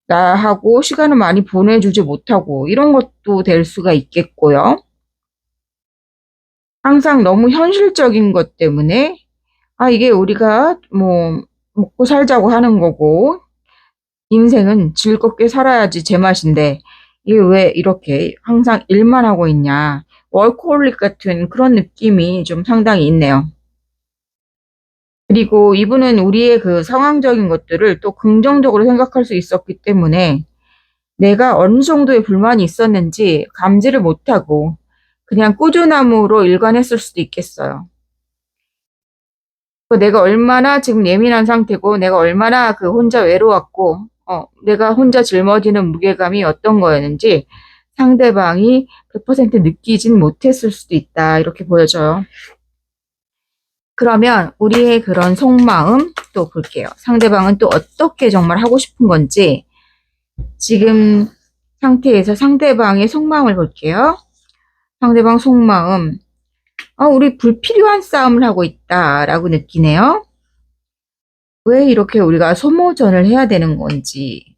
나하고 시간을 많이 보내주지 못하고 이런 것도 될 수가 있겠고요. 항상 너무 현실적인 것 때문에 이게 우리가 뭐 먹고 살자고 하는 거고 인생은 즐겁게 살아야지 제맛인데 이게 왜 이렇게 항상 일만 하고 있냐. 월코홀릭 같은 그런 느낌이 좀 상당히 있네요. 그리고 이분은 우리의 그 상황적인 것들을 또 긍정적으로 생각할 수 있었기 때문에 내가 어느 정도의 불만이 있었는지 감지를 못하고 그냥 꾸준함으로 일관했을 수도 있겠어요. 내가 얼마나 지금 예민한 상태고 내가 얼마나 그 혼자 외로웠고 내가 혼자 짊어지는 무게감이 어떤 거였는지 상대방이 100% 느끼진 못했을 수도 있다. 이렇게 보여져요. 그러면 우리의 그런 속마음 또 볼게요. 상대방은 또 어떻게 정말 하고 싶은 건지 지금 상태에서 상대방의 속마음을 볼게요. 상대방 속마음. 우리 불필요한 싸움을 하고 있다라고 느끼네요. 왜 이렇게 우리가 소모전을 해야 되는 건지,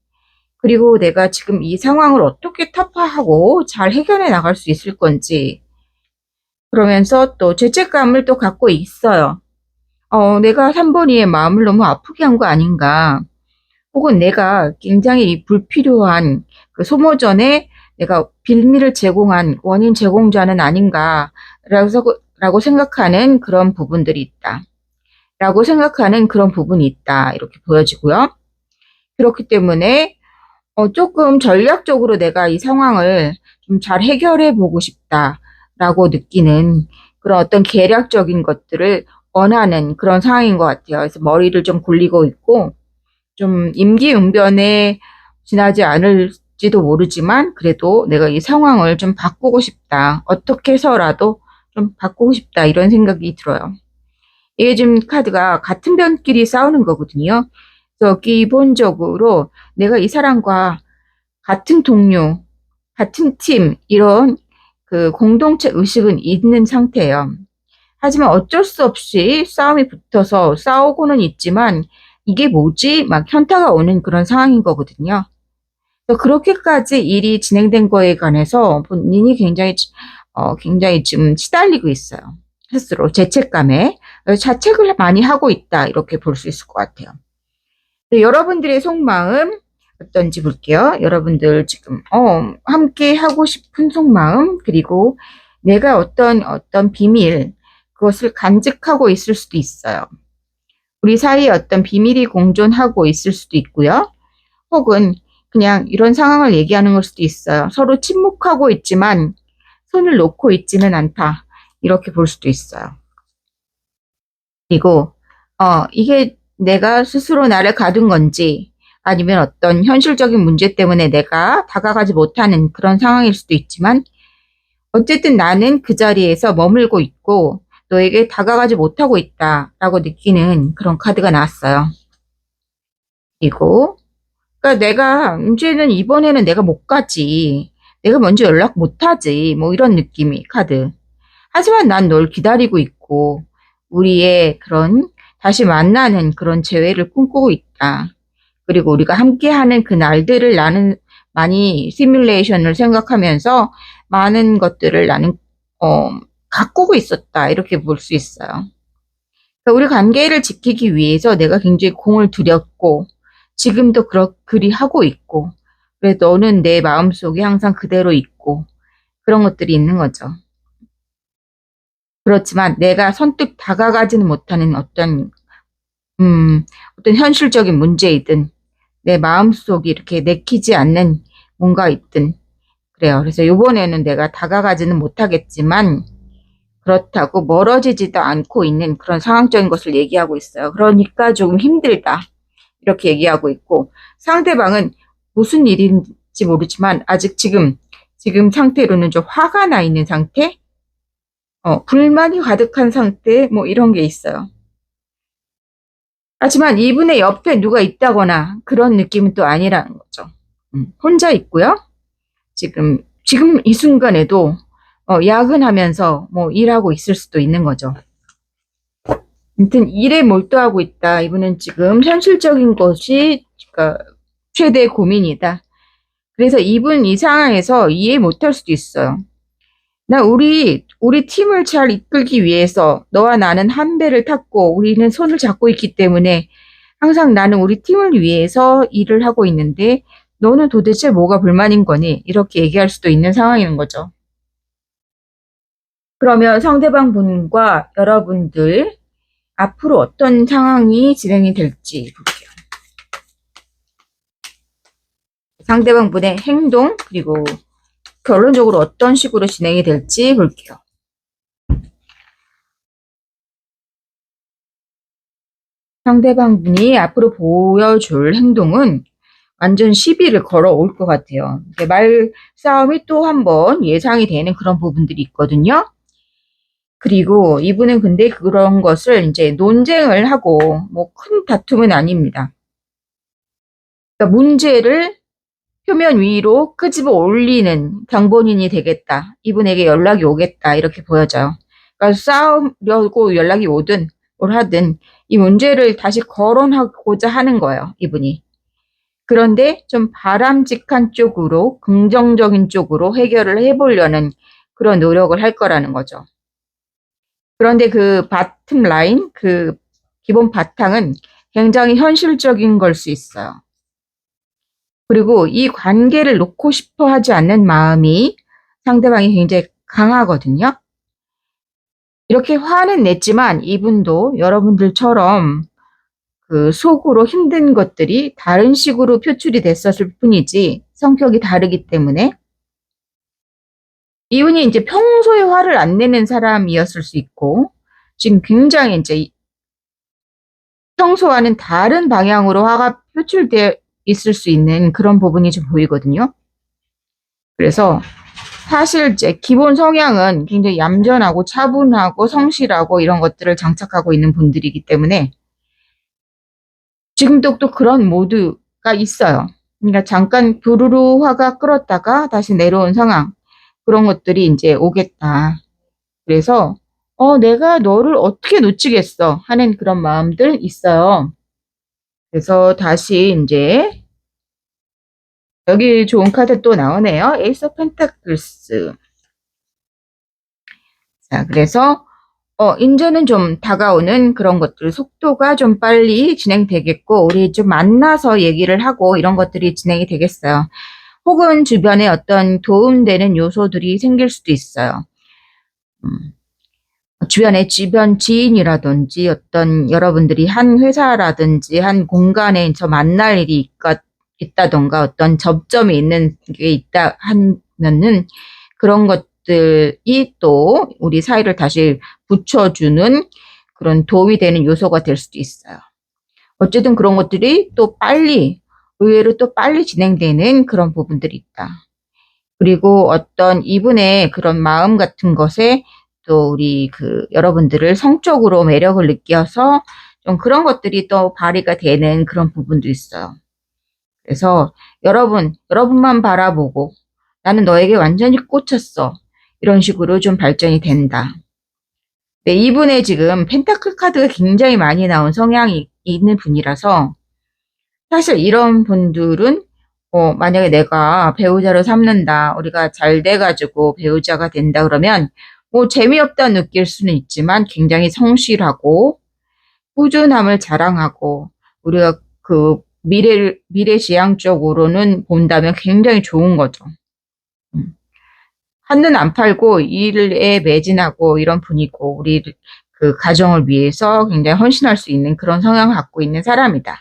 그리고 내가 지금 이 상황을 어떻게 타파하고 잘 해결해 나갈 수 있을 건지, 그러면서 또 죄책감을 또 갖고 있어요. 내가 3번이의 마음을 너무 아프게 한 거 아닌가, 혹은 내가 굉장히 불필요한 그 소모전에 내가 빌미를 제공한 원인 제공자는 아닌가, 라고 생각하는 그런 부분들이 있다. 라고 생각하는 그런 부분이 있다. 이렇게 보여지고요. 그렇기 때문에 조금 전략적으로 내가 이 상황을 좀 잘 해결해 보고 싶다라고 느끼는 그런 어떤 계략적인 것들을 원하는 그런 상황인 것 같아요. 그래서 머리를 좀 굴리고 있고 좀 임기응변에 지나지 않을지도 모르지만 그래도 내가 이 상황을 좀 바꾸고 싶다. 어떻게 해서라도 좀 바꾸고 싶다. 이런 생각이 들어요. 이게 지금 카드가 같은 편끼리 싸우는 거거든요. 그래서 기본적으로 내가 이 사람과 같은 동료, 같은 팀, 이런 그 공동체 의식은 있는 상태예요. 하지만 어쩔 수 없이 싸움이 붙어서 싸우고는 있지만 이게 뭐지? 막 현타가 오는 그런 상황인 거거든요. 그래서 그렇게까지 일이 진행된 거에 관해서 본인이 굉장히 지금 시달리고 있어요. 스스로 죄책감에 자책을 많이 하고 있다 이렇게 볼 수 있을 것 같아요. 여러분들의 속마음 어떤지 볼게요. 여러분들 지금 함께 하고 싶은 속마음 그리고 내가 어떤 비밀 그것을 간직하고 있을 수도 있어요. 우리 사이에 어떤 비밀이 공존하고 있을 수도 있고요. 혹은 그냥 이런 상황을 얘기하는 걸 수도 있어요. 서로 침묵하고 있지만 손을 놓고 있지는 않다. 이렇게 볼 수도 있어요. 그리고 이게 내가 스스로 나를 가둔 건지 아니면 어떤 현실적인 문제 때문에 내가 다가가지 못하는 그런 상황일 수도 있지만 어쨌든 나는 그 자리에서 머물고 있고 너에게 다가가지 못하고 있다라고 느끼는 그런 카드가 나왔어요. 그리고 그러니까 내가 이제는 이번에는 내가 못 가지. 내가 먼저 연락 못 하지. 뭐 이런 느낌이 카드. 하지만 난 널 기다리고 있고 우리의 그런 다시 만나는 그런 재회를 꿈꾸고 있다. 그리고 우리가 함께하는 그 날들을 나는 많이 시뮬레이션을 생각하면서 많은 것들을 나는 가꾸고 있었다. 이렇게 볼 수 있어요. 그러니까 우리 관계를 지키기 위해서 내가 굉장히 공을 들였고 지금도 그리 하고 있고 그래 너는 내 마음속에 항상 그대로 있고 그런 것들이 있는 거죠. 그렇지만 내가 선뜻 다가가지는 못하는 어떤 현실적인 문제이든 내 마음속이 이렇게 내키지 않는 뭔가 있든 그래요. 그래서 이번에는 내가 다가가지는 못하겠지만 그렇다고 멀어지지도 않고 있는 그런 상황적인 것을 얘기하고 있어요. 그러니까 조금 힘들다. 이렇게 얘기하고 있고 상대방은 무슨 일인지 모르지만 아직 지금 상태로는 좀 화가 나 있는 상태? 불만이 가득한 상태? 뭐 이런 게 있어요. 하지만 이분의 옆에 누가 있다거나 그런 느낌은 또 아니라는 거죠. 혼자 있고요. 지금 이 순간에도 야근하면서 뭐 일하고 있을 수도 있는 거죠. 아무튼 일에 몰두하고 있다. 이분은 지금 현실적인 것이 그러니까 최대 고민이다. 그래서 이분 이 상황에서 이해 못할 수도 있어요. 나 우리 팀을 잘 이끌기 위해서 너와 나는 한 배를 탔고 우리는 손을 잡고 있기 때문에 항상 나는 우리 팀을 위해서 일을 하고 있는데 너는 도대체 뭐가 불만인 거니? 이렇게 얘기할 수도 있는 상황인 거죠. 그러면 상대방 분과 여러분들 앞으로 어떤 상황이 진행이 될지 볼게요. 상대방 분의 행동 그리고 결론적으로 어떤 식으로 진행이 될지 볼게요. 상대방 분이 앞으로 보여줄 행동은 완전 시비를 걸어올 것 같아요. 말싸움이 또 한 번 예상이 되는 그런 부분들이 있거든요. 그리고 이분은 근데 그런 것을 이제 논쟁을 하고 뭐 큰 다툼은 아닙니다. 그러니까 문제를 표면 위로 끄집어 올리는 장본인이 되겠다. 이분에게 연락이 오겠다. 이렇게 보여져요. 그러니까 싸우려고 연락이 오든 뭘 하든 이 문제를 다시 거론하고자 하는 거예요. 이분이. 그런데 좀 바람직한 쪽으로 긍정적인 쪽으로 해결을 해보려는 그런 노력을 할 거라는 거죠. 그런데 그 바텀 라인, 그 기본 바탕은 굉장히 현실적인 걸 수 있어요. 그리고 이 관계를 놓고 싶어 하지 않는 마음이 상대방이 굉장히 강하거든요. 이렇게 화는 냈지만 이분도 여러분들처럼 그 속으로 힘든 것들이 다른 식으로 표출이 됐었을 뿐이지 성격이 다르기 때문에 이분이 이제 평소에 화를 안 내는 사람이었을 수 있고 지금 굉장히 이제 평소와는 다른 방향으로 화가 표출되어 있을 수 있는 그런 부분이 좀 보이거든요. 그래서 사실 이제 기본 성향은 굉장히 얌전하고 차분하고 성실하고 이런 것들을 장착하고 있는 분들이기 때문에 지금도 또 그런 모드가 있어요. 그러니까 잠깐 부르르 화가 끓었다가 다시 내려온 상황 그런 것들이 이제 오겠다. 그래서 내가 너를 어떻게 놓치겠어 하는 그런 마음들 있어요. 그래서 다시 이제 여기 좋은 카드 또 나오네요. 에이스 오브 펜타클스. 자, 그래서 이제는 좀 다가오는 그런 것들 속도가 좀 빨리 진행되겠고 우리 좀 만나서 얘기를 하고 이런 것들이 진행이 되겠어요. 혹은 주변에 어떤 도움되는 요소들이 생길 수도 있어요. 주변에 주변 지인이라든지 어떤 여러분들이 한 회사라든지 한 공간에서 만날 일이 있다던가 어떤 접점이 있는 게 있다 하면은 그런 것들이 또 우리 사이를 다시 붙여주는 그런 도움이 되는 요소가 될 수도 있어요. 어쨌든 그런 것들이 또 빨리 의외로 또 빨리 진행되는 그런 부분들이 있다. 그리고 어떤 이분의 그런 마음 같은 것에 또 우리 그 여러분들을 성적으로 매력을 느껴서 좀 그런 것들이 또 발휘가 되는 그런 부분도 있어요. 그래서 여러분만 바라보고 나는 너에게 완전히 꽂혔어. 이런 식으로 좀 발전이 된다. 네, 이분의 지금 펜타클 카드가 굉장히 많이 나온 성향이 있는 분이라서 사실 이런 분들은 만약에 내가 배우자로 삼는다, 우리가 잘 돼가지고 배우자가 된다 그러면 뭐 재미없다 느낄 수는 있지만 굉장히 성실하고 꾸준함을 자랑하고 우리가 그 미래지향적으로는 본다면 굉장히 좋은 거죠. 한눈 안 팔고 일에 매진하고 이런 분이고 우리 그 가정을 위해서 굉장히 헌신할 수 있는 그런 성향을 갖고 있는 사람이다.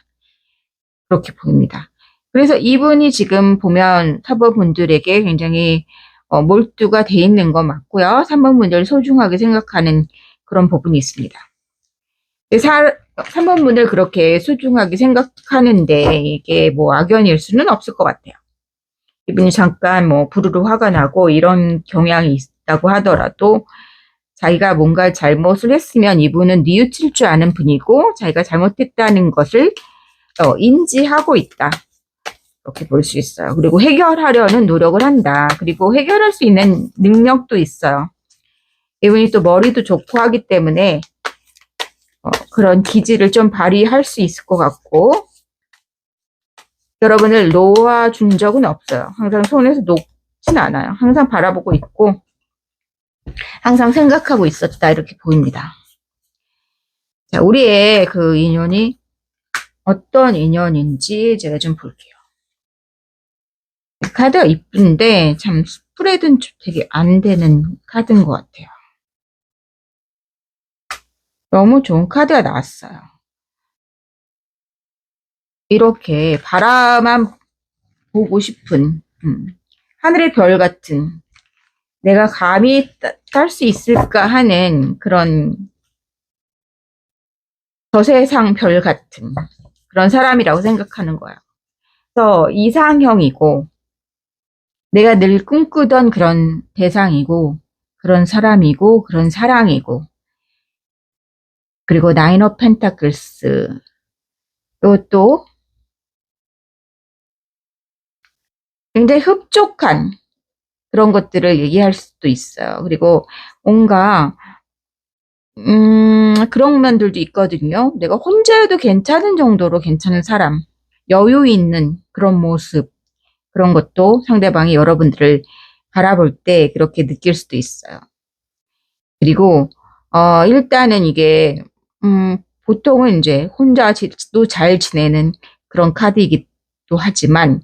그렇게 보입니다. 그래서 이분이 지금 보면 4번 분들에게 굉장히 몰두가 돼 있는 거 맞고요. 3번 분들 소중하게 생각하는 그런 부분이 있습니다. 3번 분들 그렇게 소중하게 생각하는데 이게 뭐 악연일 수는 없을 것 같아요. 이분이 잠깐 뭐 부르르 화가 나고 이런 경향이 있다고 하더라도 자기가 뭔가 잘못을 했으면 이분은 뉘우칠 줄 아는 분이고 자기가 잘못했다는 것을 인지하고 있다. 이렇게 볼 수 있어요. 그리고 해결하려는 노력을 한다. 그리고 해결할 수 있는 능력도 있어요. 이분이 또 머리도 좋고 하기 때문에 그런 기질을 좀 발휘할 수 있을 것 같고, 여러분을 놓아준 적은 없어요. 항상 손에서 놓진 않아요. 항상 바라보고 있고 항상 생각하고 있었다, 이렇게 보입니다. 자, 우리의 그 인연이 어떤 인연인지 제가 좀 볼게요. 카드가 이쁜데 참 스프레드는 좀 되게 안 되는 카드인 것 같아요. 너무 좋은 카드가 나왔어요. 이렇게 바라만 보고 싶은 하늘의 별 같은, 내가 감히 딸 수 있을까 하는 그런 저세상 별 같은 그런 사람이라고 생각하는 거야. 그래서 이상형이고, 내가 늘 꿈꾸던 그런 대상이고, 그런 사람이고, 그런 사랑이고, 그리고 나인 오브 펜타클스, 또 굉장히 흡족한 그런 것들을 얘기할 수도 있어요. 그리고 뭔가 그런 면들도 있거든요. 내가 혼자여도 괜찮은 정도로 괜찮은 사람, 여유 있는 그런 모습, 그런 것도 상대방이 여러분들을 바라볼 때 그렇게 느낄 수도 있어요. 그리고 일단은 이게 보통은 이제 혼자도 잘 지내는 그런 카드이기도 하지만,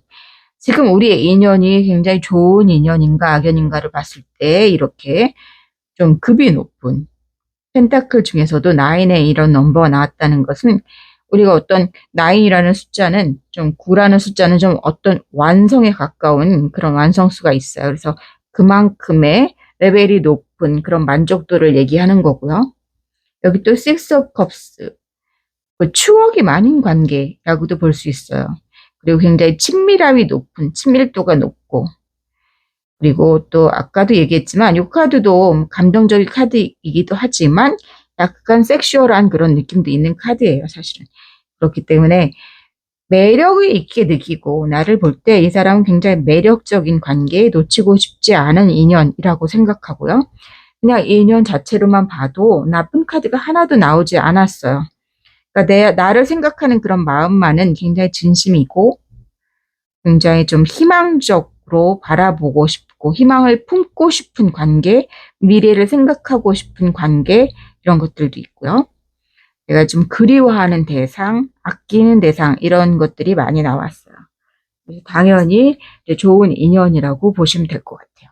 지금 우리의 인연이 굉장히 좋은 인연인가 악연인가를 봤을 때 이렇게 좀 급이 높은 펜타클 중에서도 9의 이런 넘버가 나왔다는 것은, 우리가 어떤 9이라는 숫자는 좀 9라는 숫자는 좀 어떤 완성에 가까운 그런 완성수가 있어요. 그래서 그만큼의 레벨이 높은 그런 만족도를 얘기하는 거고요. 여기 또 6 of Cups, 그 추억이 많은 관계라고도 볼 수 있어요. 그리고 굉장히 친밀함이 높은, 친밀도가 높고, 그리고 또 아까도 얘기했지만 이 카드도 감동적인 카드이기도 하지만 약간 섹슈얼한 그런 느낌도 있는 카드예요, 사실은. 그렇기 때문에 매력을 있게 느끼고, 나를 볼 때 이 사람은 굉장히 매력적인 관계에 놓치고 싶지 않은 인연이라고 생각하고요. 그냥 인연 자체로만 봐도 나쁜 카드가 하나도 나오지 않았어요. 그러니까 나를 생각하는 그런 마음만은 굉장히 진심이고, 굉장히 좀 희망적으로 바라보고 싶고, 희망을 품고 싶은 관계, 미래를 생각하고 싶은 관계, 이런 것들도 있고요. 내가 좀 그리워하는 대상, 아끼는 대상, 이런 것들이 많이 나왔어요. 당연히 좋은 인연이라고 보시면 될 것 같아요.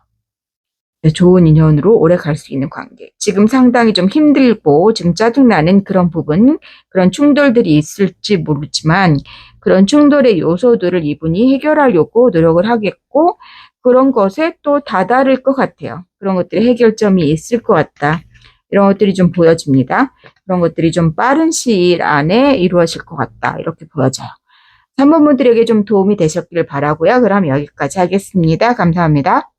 좋은 인연으로 오래 갈 수 있는 관계. 지금 상당히 좀 힘들고 지금 짜증나는 그런 부분, 그런 충돌들이 있을지 모르지만, 그런 충돌의 요소들을 이분이 해결하려고 노력을 하겠고, 그런 것에 또 다다를 것 같아요. 그런 것들이 해결점이 있을 것 같다, 이런 것들이 좀 보여집니다. 그런 것들이 좀 빠른 시일 안에 이루어질 것 같다, 이렇게 보여져요. 3번 분들에게 좀 도움이 되셨기를 바라고요. 그럼 여기까지 하겠습니다. 감사합니다.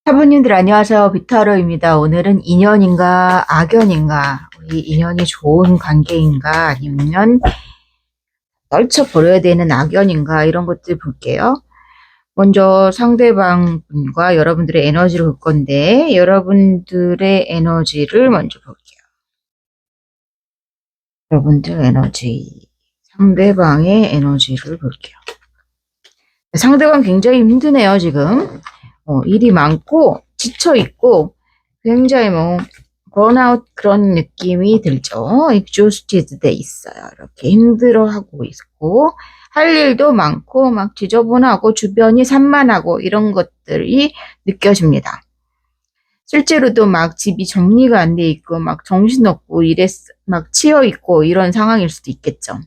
사부님들 안녕하세요. 비타로입니다. 오늘은 인연인가 악연인가, 우리 인연이 좋은 관계인가 아니면 떨쳐버려야 되는 악연인가, 이런 것들 볼게요. 먼저 상대방 분과 여러분들의 에너지를 볼 건데, 여러분들의 에너지를 먼저 볼게요. 여러분들 에너지, 상대방의 에너지를 볼게요. 상대방 굉장히 힘드네요, 지금. 일이 많고 지쳐있고 굉장히 번아웃 그런 느낌이 들죠. exhausted 돼 있어요. 이렇게 힘들어하고 있고, 할 일도 많고 막 지저분하고 주변이 산만하고 이런 것들이 느껴집니다. 실제로도 막 집이 정리가 안 돼 있고 막 정신없고 일에 막 치여 있고 이런 상황일 수도 있겠죠.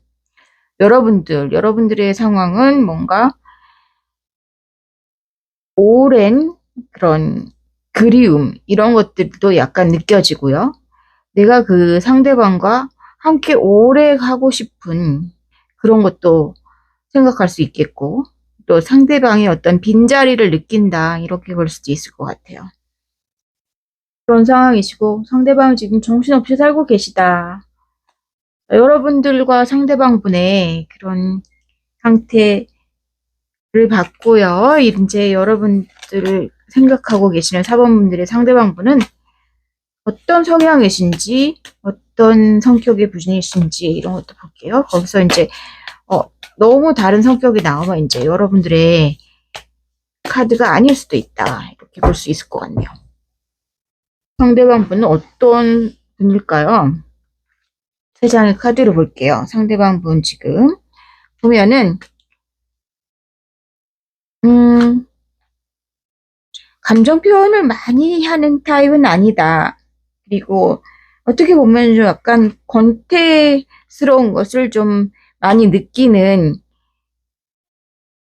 여러분들의 상황은 뭔가 오랜 그런 그리움, 이런 것들도 약간 느껴지고요. 내가 그 상대방과 함께 오래 하고 싶은 그런 것도 생각할 수 있겠고, 또 상대방이 어떤 빈자리를 느낀다, 이렇게 볼 수도 있을 것 같아요. 그런 상황이시고, 상대방은 지금 정신없이 살고 계시다. 여러분들과 상대방분의 그런 상태를 봤고요. 이제 여러분들을 생각하고 계시는 4번분들의 상대방분은 어떤 성향이신지, 어떤 성격의 분이신지 이런 것도 볼게요. 거기서 이제 너무 다른 성격이 나오면 이제 여러분들의 카드가 아닐 수도 있다. 이렇게 볼 수 있을 것 같네요. 상대방 분은 어떤 분일까요? 세 장의 카드로 볼게요. 상대방 분 지금 보면은 감정 표현을 많이 하는 타입은 아니다. 그리고 어떻게 보면 좀 약간 권태스러운 것을 좀 많이 느끼는,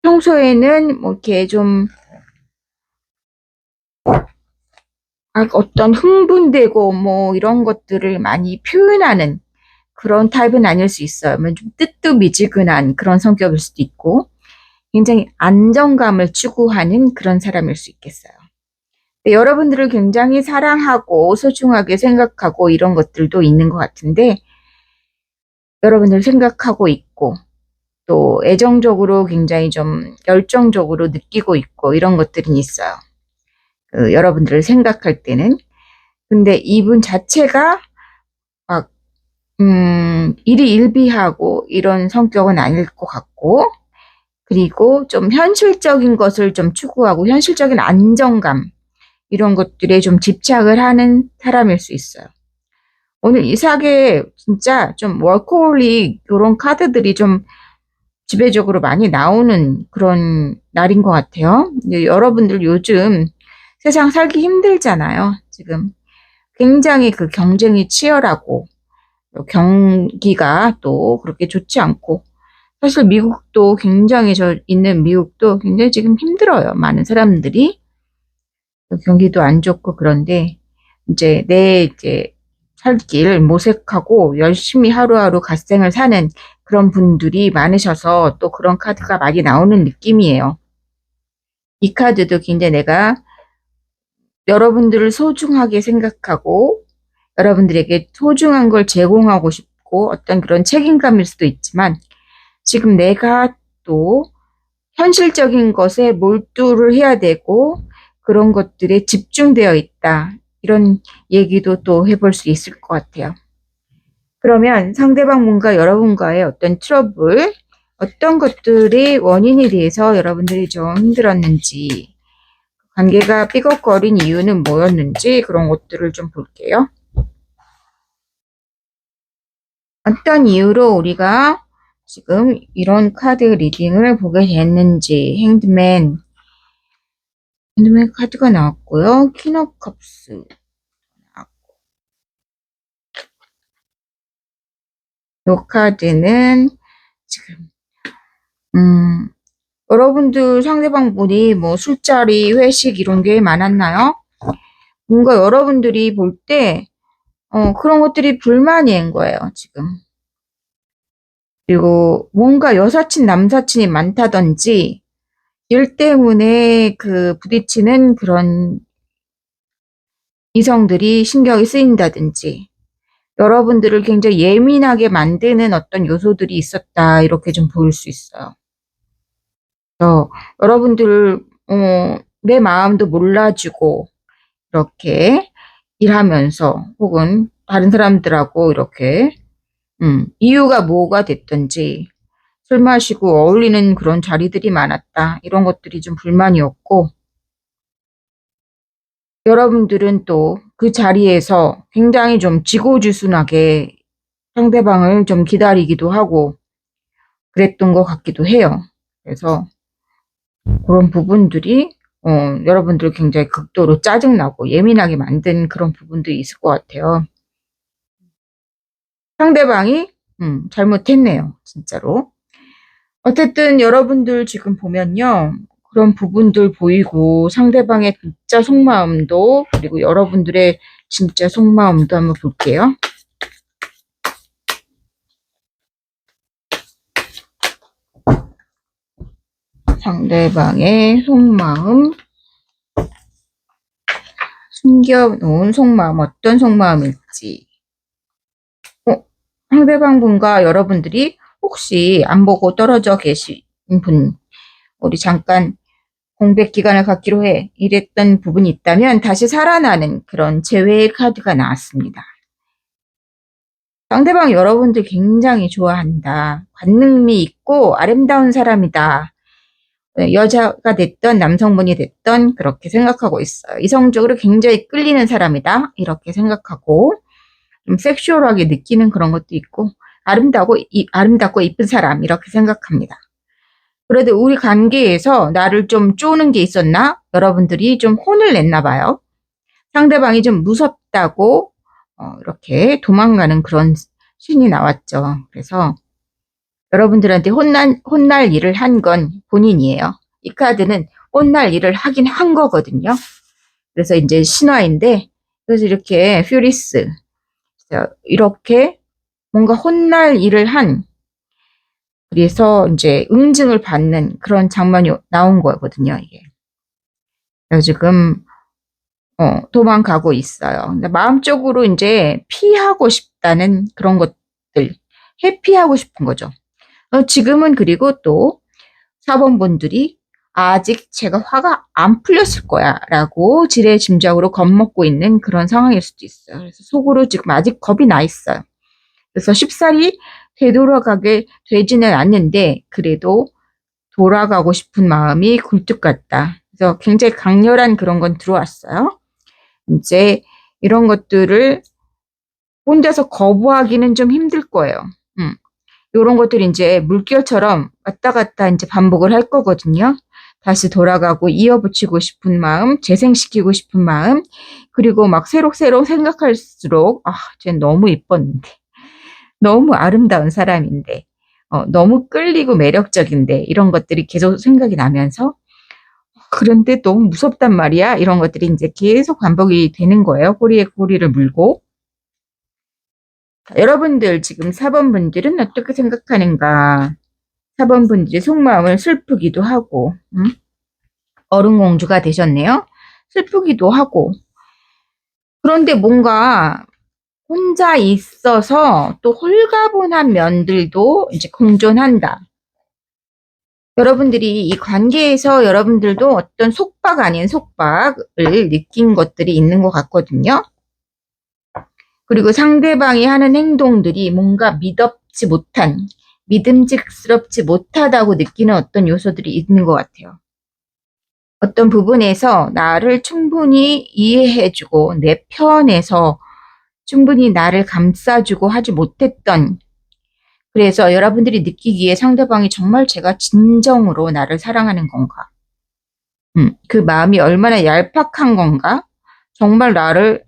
평소에는 뭐 이렇게 좀 어떤 흥분되고 뭐 이런 것들을 많이 표현하는 그런 타입은 아닐 수 있어요. 좀 뜨뜻미지근한 그런 성격일 수도 있고, 굉장히 안정감을 추구하는 그런 사람일 수 있겠어요. 여러분들을 굉장히 사랑하고 소중하게 생각하고 이런 것들도 있는 것 같은데, 여러분들 생각하고 있고 또 애정적으로 굉장히 좀 열정적으로 느끼고 있고 이런 것들은 있어요. 여러분들을 생각할 때는. 근데 이분 자체가 막 일희일비하고 이런 성격은 아닐 것 같고, 그리고 좀 현실적인 것을 좀 추구하고 현실적인 안정감 이런 것들에 좀 집착을 하는 사람일 수 있어요. 오늘 이 사계에 진짜 좀 워커홀릭 이런 카드들이 좀 지배적으로 많이 나오는 그런 날인 것 같아요. 여러분들 요즘 세상 살기 힘들잖아요. 지금 굉장히 그 경쟁이 치열하고 경기가 또 그렇게 좋지 않고, 사실 미국도 굉장히 있는 미국도 굉장히 지금 힘들어요. 많은 사람들이 경기도 안 좋고. 그런데 이제 이제 살 길 모색하고 열심히 하루하루 갓생을 사는 그런 분들이 많으셔서 또 그런 카드가 많이 나오는 느낌이에요. 이 카드도 굉장히 내가 여러분들을 소중하게 생각하고 여러분들에게 소중한 걸 제공하고 싶고 어떤 그런 책임감일 수도 있지만, 지금 내가 또 현실적인 것에 몰두를 해야 되고 그런 것들에 집중되어 있다. 이런 얘기도 또 해볼 수 있을 것 같아요. 그러면 상대방 분과 여러분과의 어떤 트러블, 어떤 것들이 원인이 돼서 여러분들이 좀 힘들었는지, 관계가 삐걱거린 이유는 뭐였는지 그런 것들을 좀 볼게요. 어떤 이유로 우리가 지금 이런 카드 리딩을 보게 됐는지. 핸드맨 카드가 나왔고요. 퀸 오브 컵스 나왔고, 이 카드는 지금 여러분들 상대방 분이 뭐 술자리, 회식 이런 게 많았나요? 뭔가 여러분들이 볼 때 그런 것들이 불만인 거예요, 지금. 그리고 뭔가 여사친, 남사친이 많다든지 일 때문에 그 부딪히는 그런 이성들이 신경이 쓰인다든지, 여러분들을 굉장히 예민하게 만드는 어떤 요소들이 있었다. 이렇게 좀 보일 수 있어요. 여러분들 내 마음도 몰라주고 이렇게 일하면서 혹은 다른 사람들하고 이렇게 이유가 뭐가 됐든지 술 마시고 어울리는 그런 자리들이 많았다. 이런 것들이 좀 불만이었고, 여러분들은 또 그 자리에서 굉장히 좀 지고지순하게 상대방을 좀 기다리기도 하고 그랬던 것 같기도 해요. 그래서 그런 부분들이 여러분들 굉장히 극도로 짜증나고 예민하게 만든 그런 부분들이 있을 것 같아요. 상대방이 잘못했네요. 진짜로. 어쨌든 여러분들 지금 보면요, 그런 부분들 보이고 상대방의 진짜 속마음도, 그리고 여러분들의 진짜 속마음도 한번 볼게요. 상대방의 속마음, 숨겨놓은 속마음, 어떤 속마음일지. 상대방 분과 여러분들이 혹시 안 보고 떨어져 계신 분, 우리 잠깐 공백 기간을 갖기로 해. 이랬던 부분이 있다면 다시 살아나는 그런 재회의 카드가 나왔습니다. 상대방 여러분들 굉장히 좋아한다. 관능미 있고 아름다운 사람이다. 여자가 됐던 남성분이 됐던 그렇게 생각하고 있어요. 이성적으로 굉장히 끌리는 사람이다. 이렇게 생각하고 좀 섹슈얼하게 느끼는 그런 것도 있고 아름답고 이쁜 사람 이렇게 생각합니다. 그래도 우리 관계에서 나를 좀 쪼는 게 있었나? 여러분들이 좀 혼을 냈나 봐요. 상대방이 좀 무섭다고 이렇게 도망가는 그런 신이 나왔죠. 그래서 여러분들한테 혼날 일을 한 건 본인이에요. 이 카드는 혼날 일을 하긴 한 거거든요. 그래서 이제 신화인데, 그래서 이렇게 퓨리스, 이렇게 뭔가 혼날 일을 한, 그래서 이제 응징을 받는 그런 장면이 나온 거거든요, 이게. 그래서 지금, 도망가고 있어요. 마음적으로 이제 피하고 싶다는 그런 것들, 회피하고 싶은 거죠. 지금은 그리고 또 4번 분들이 아직 제가 화가 안 풀렸을 거야 라고 지레짐작으로 겁먹고 있는 그런 상황일 수도 있어요. 그래서 속으로 지금 아직 겁이 나 있어요. 그래서 쉽사리 되돌아가게 되지는 않는데 그래도 돌아가고 싶은 마음이 굴뚝 같다. 그래서 굉장히 강렬한 그런 건 들어왔어요. 이제 이런 것들을 혼자서 거부하기는 좀 힘들 거예요. 이런 것들이 이제 물결처럼 왔다 갔다 이제 반복을 할 거거든요. 다시 돌아가고 이어붙이고 싶은 마음, 재생시키고 싶은 마음, 그리고 막 새록새록 생각할수록, 쟤 너무 이뻤는데, 너무 아름다운 사람인데, 너무 끌리고 매력적인데, 이런 것들이 계속 생각이 나면서, 그런데 너무 무섭단 말이야. 이런 것들이 이제 계속 반복이 되는 거예요. 꼬리에 꼬리를 물고. 여러분들 지금 4번 분들은 어떻게 생각하는가? 4번 분들이 속마음을 슬프기도 하고, 어른공주가 되셨네요. 슬프기도 하고. 그런데 뭔가 혼자 있어서 또 홀가분한 면들도 이제 공존한다. 여러분들이 이 관계에서 여러분들도 어떤 속박 아닌 속박을 느낀 것들이 있는 것 같거든요. 그리고 상대방이 하는 행동들이 뭔가 믿음직스럽지 못하다고 느끼는 어떤 요소들이 있는 것 같아요. 어떤 부분에서 나를 충분히 이해해주고 내 편에서 충분히 나를 감싸주고 하지 못했던, 그래서 여러분들이 느끼기에 상대방이 정말 제가 진정으로 나를 사랑하는 건가? 그 마음이 얼마나 얄팍한 건가? 정말 나를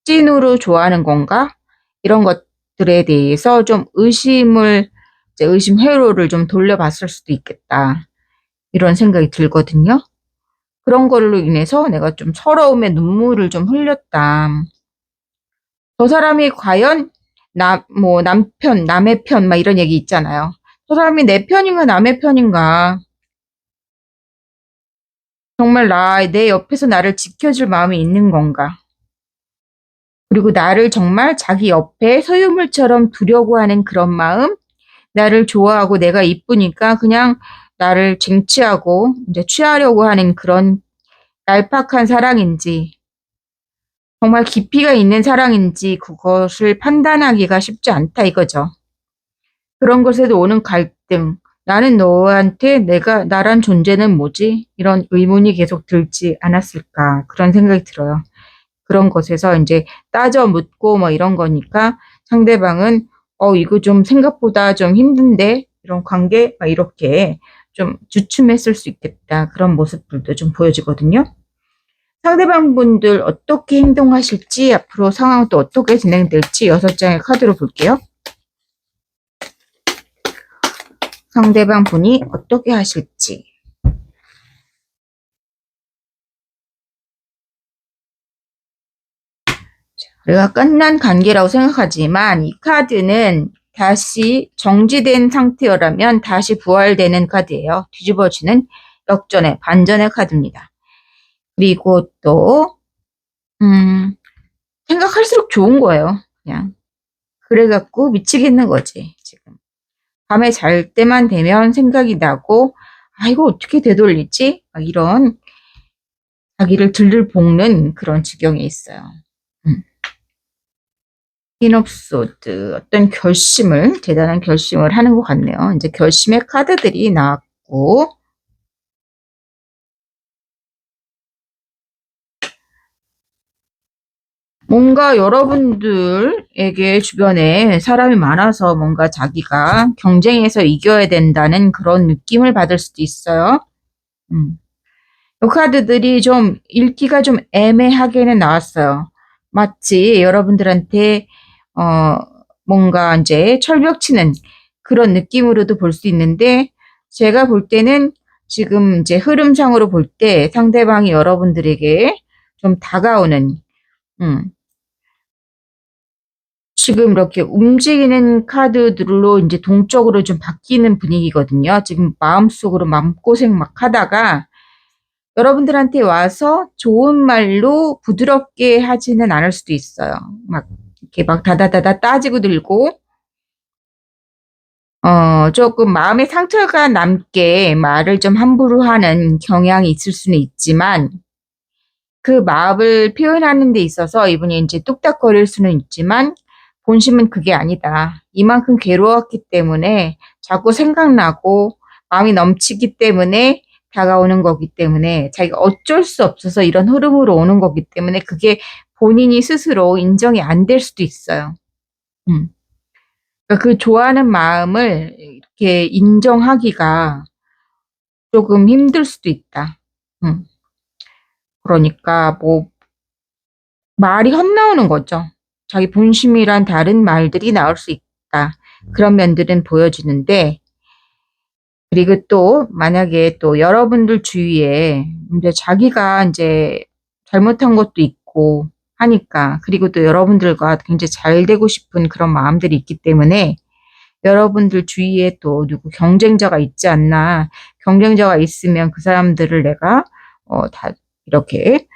찐으로 좋아하는 건가? 이런 것들에 대해서 좀 의심 회로를 좀 돌려봤을 수도 있겠다. 이런 생각이 들거든요. 그런 걸로 인해서 내가 좀 서러움에 눈물을 좀 흘렸다. 저 사람이 과연 남의 편, 막 이런 얘기 있잖아요. 저 사람이 내 편인가, 남의 편인가. 정말 내 옆에서 나를 지켜줄 마음이 있는 건가. 그리고 나를 정말 자기 옆에 소유물처럼 두려고 하는 그런 마음, 나를 좋아하고 내가 이쁘니까 그냥 나를 쟁취하고 이제 취하려고 하는 그런 얄팍한 사랑인지, 정말 깊이가 있는 사랑인지 그것을 판단하기가 쉽지 않다 이거죠. 그런 것에도 오는 갈등, 나는 너한테 나란 존재는 뭐지? 이런 의문이 계속 들지 않았을까. 그런 생각이 들어요. 그런 것에서 이제 따져 묻고 뭐 이런 거니까 상대방은 이거 좀 생각보다 좀 힘든데 이런 관계 막 이렇게 좀 주춤했을 수 있겠다. 그런 모습들도 좀 보여지거든요. 상대방 분들 어떻게 행동하실지 앞으로 상황 또 어떻게 진행될지 6장의 카드로 볼게요. 상대방 분이 어떻게 하실지. 우리가 끝난 관계라고 생각하지만 이 카드는 다시 정지된 상태라면 다시 부활되는 카드예요. 뒤집어지는 역전의 반전의 카드입니다. 그리고 또 생각할수록 좋은 거예요. 그냥 그래갖고 미치겠는 거지, 지금. 밤에 잘 때만 되면 생각이 나고, 아, 이거 어떻게 되돌리지? 막 이런 자기를 들들 볶는 그런 지경에 있어요. 퀸옵소드 어떤 결심을 대단한 결심을 하는 것 같네요. 이제 결심의 카드들이 나왔고 뭔가 여러분들에게 주변에 사람이 많아서 뭔가 자기가 경쟁에서 이겨야 된다는 그런 느낌을 받을 수도 있어요. 이 카드들이 좀 읽기가 좀 애매하게는 나왔어요. 마치 여러분들한테 어 뭔가 이제 철벽 치는 그런 느낌으로도 볼 수 있는데 제가 볼 때는 지금 이제 흐름상으로 볼 때 상대방이 여러분들에게 좀 다가오는 음 지금 이렇게 움직이는 카드들로 이제 동적으로 좀 바뀌는 분위기거든요. 지금 마음속으로 마음고생 막 하다가 여러분들한테 와서 좋은 말로 부드럽게 하지는 않을 수도 있어요. 막 이렇게 막 다다다다 따지고 들고 조금 마음에 상처가 남게 말을 좀 함부로 하는 경향이 있을 수는 있지만 그 마음을 표현하는 데 있어서 이분이 이제 뚝딱거릴 수는 있지만 본심은 그게 아니다. 이만큼 괴로웠기 때문에 자꾸 생각나고 마음이 넘치기 때문에 다가오는 거기 때문에 자기가 어쩔 수 없어서 이런 흐름으로 오는 거기 때문에 그게 본인이 스스로 인정이 안 될 수도 있어요. 음. 그러니까 그 좋아하는 마음을 이렇게 인정하기가 조금 힘들 수도 있다. 음. 그러니까 뭐 말이 헛나오는 거죠. 자기 본심이란 다른 말들이 나올 수 있다. 그런 면들은 보여주는데, 그리고 또 만약에 또 여러분들 주위에 이제 자기가 이제 잘못한 것도 있고 하니까, 그리고 또 여러분들과 굉장히 잘 되고 싶은 그런 마음들이 있기 때문에 여러분들 주위에 또 누구 경쟁자가 있지 않나. 경쟁자가 있으면 그 사람들을 내가 다 이렇게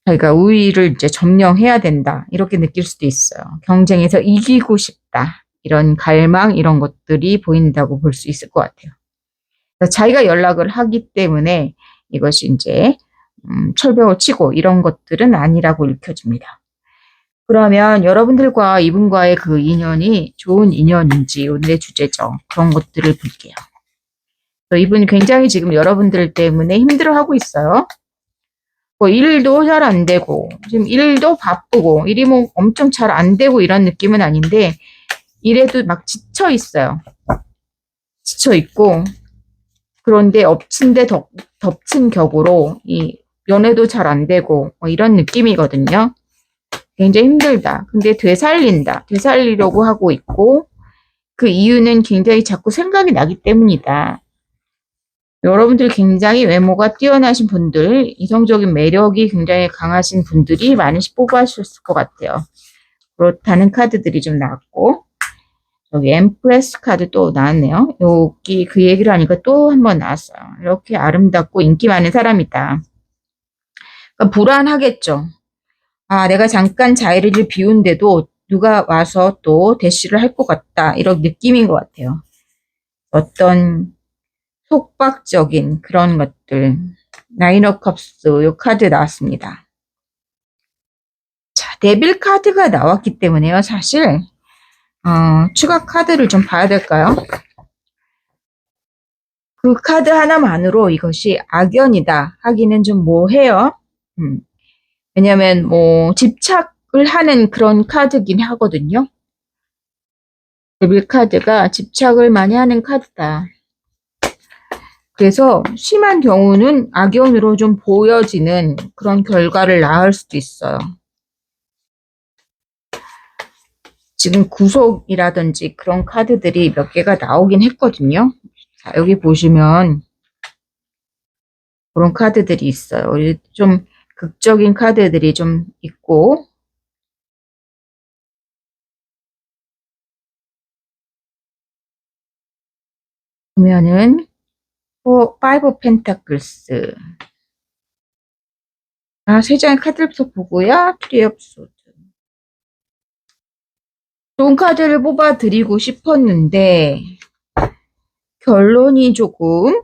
자기가 우위를 이제 점령해야 된다. 이렇게 느낄 수도 있어요. 경쟁에서 이기고 싶다. 이런 갈망, 이런 것들이 보인다고 볼 수 있을 것 같아요. 그래서 자기가 연락을 하기 때문에 이것이 이제 철벽을 치고 이런 것들은 아니라고 읽혀집니다. 그러면 여러분들과 이분과의 그 인연이 좋은 인연인지 오늘의 주제죠. 그런 것들을 볼게요. 이분이 굉장히 지금 여러분들 때문에 힘들어하고 있어요. 뭐 일도 잘 안 되고 지금 일도 바쁘고 일이 뭐 엄청 잘 안 되고 이런 느낌은 아닌데 일에도 막 지쳐 있어요. 지쳐 있고 그런데 엎친 데 덮친 격으로 이 연애도 잘 안 되고 뭐 이런 느낌이거든요. 굉장히 힘들다. 근데 되살린다. 되살리려고 하고 있고 그 이유는 굉장히 자꾸 생각이 나기 때문이다. 여러분들 굉장히 외모가 뛰어나신 분들, 이성적인 매력이 굉장히 강하신 분들이 많이 뽑아주셨을 것 같아요. 그렇다는 카드들이 좀 나왔고, 여기 엠프레스 카드 또 나왔네요. 여기 그 얘기를 하니까 또 한 번 나왔어요. 이렇게 아름답고 인기 많은 사람이다. 그러니까 불안하겠죠. 아, 내가 잠깐 자리를 비운데도 누가 와서 또 대시를 할 것 같다. 이런 느낌인 것 같아요. 어떤 속박적인 그런 것들. 나인 업 컵스 요 카드 나왔습니다. 자, 데빌 카드가 나왔기 때문에요. 사실 추가 카드를 좀 봐야 될까요? 그 카드 하나만으로 이것이 악연이다 하기는 좀 뭐해요. 왜냐면 뭐 집착을 하는 그런 카드긴 하거든요. 데빌 카드가 집착을 많이 하는 카드다. 그래서 심한 경우는 악연으로 좀 보여지는 그런 결과를 낳을 수도 있어요. 지금 구속이라든지 그런 카드들이 몇 개가 나오긴 했거든요. 자, 여기 보시면 그런 카드들이 있어요. 좀 극적인 카드들이 좀 있고 보면은 파이브 펜타클스 세 장의 카드부터 보고요. 트리 업 소드 좋은 카드를 뽑아 드리고 싶었는데 결론이 조금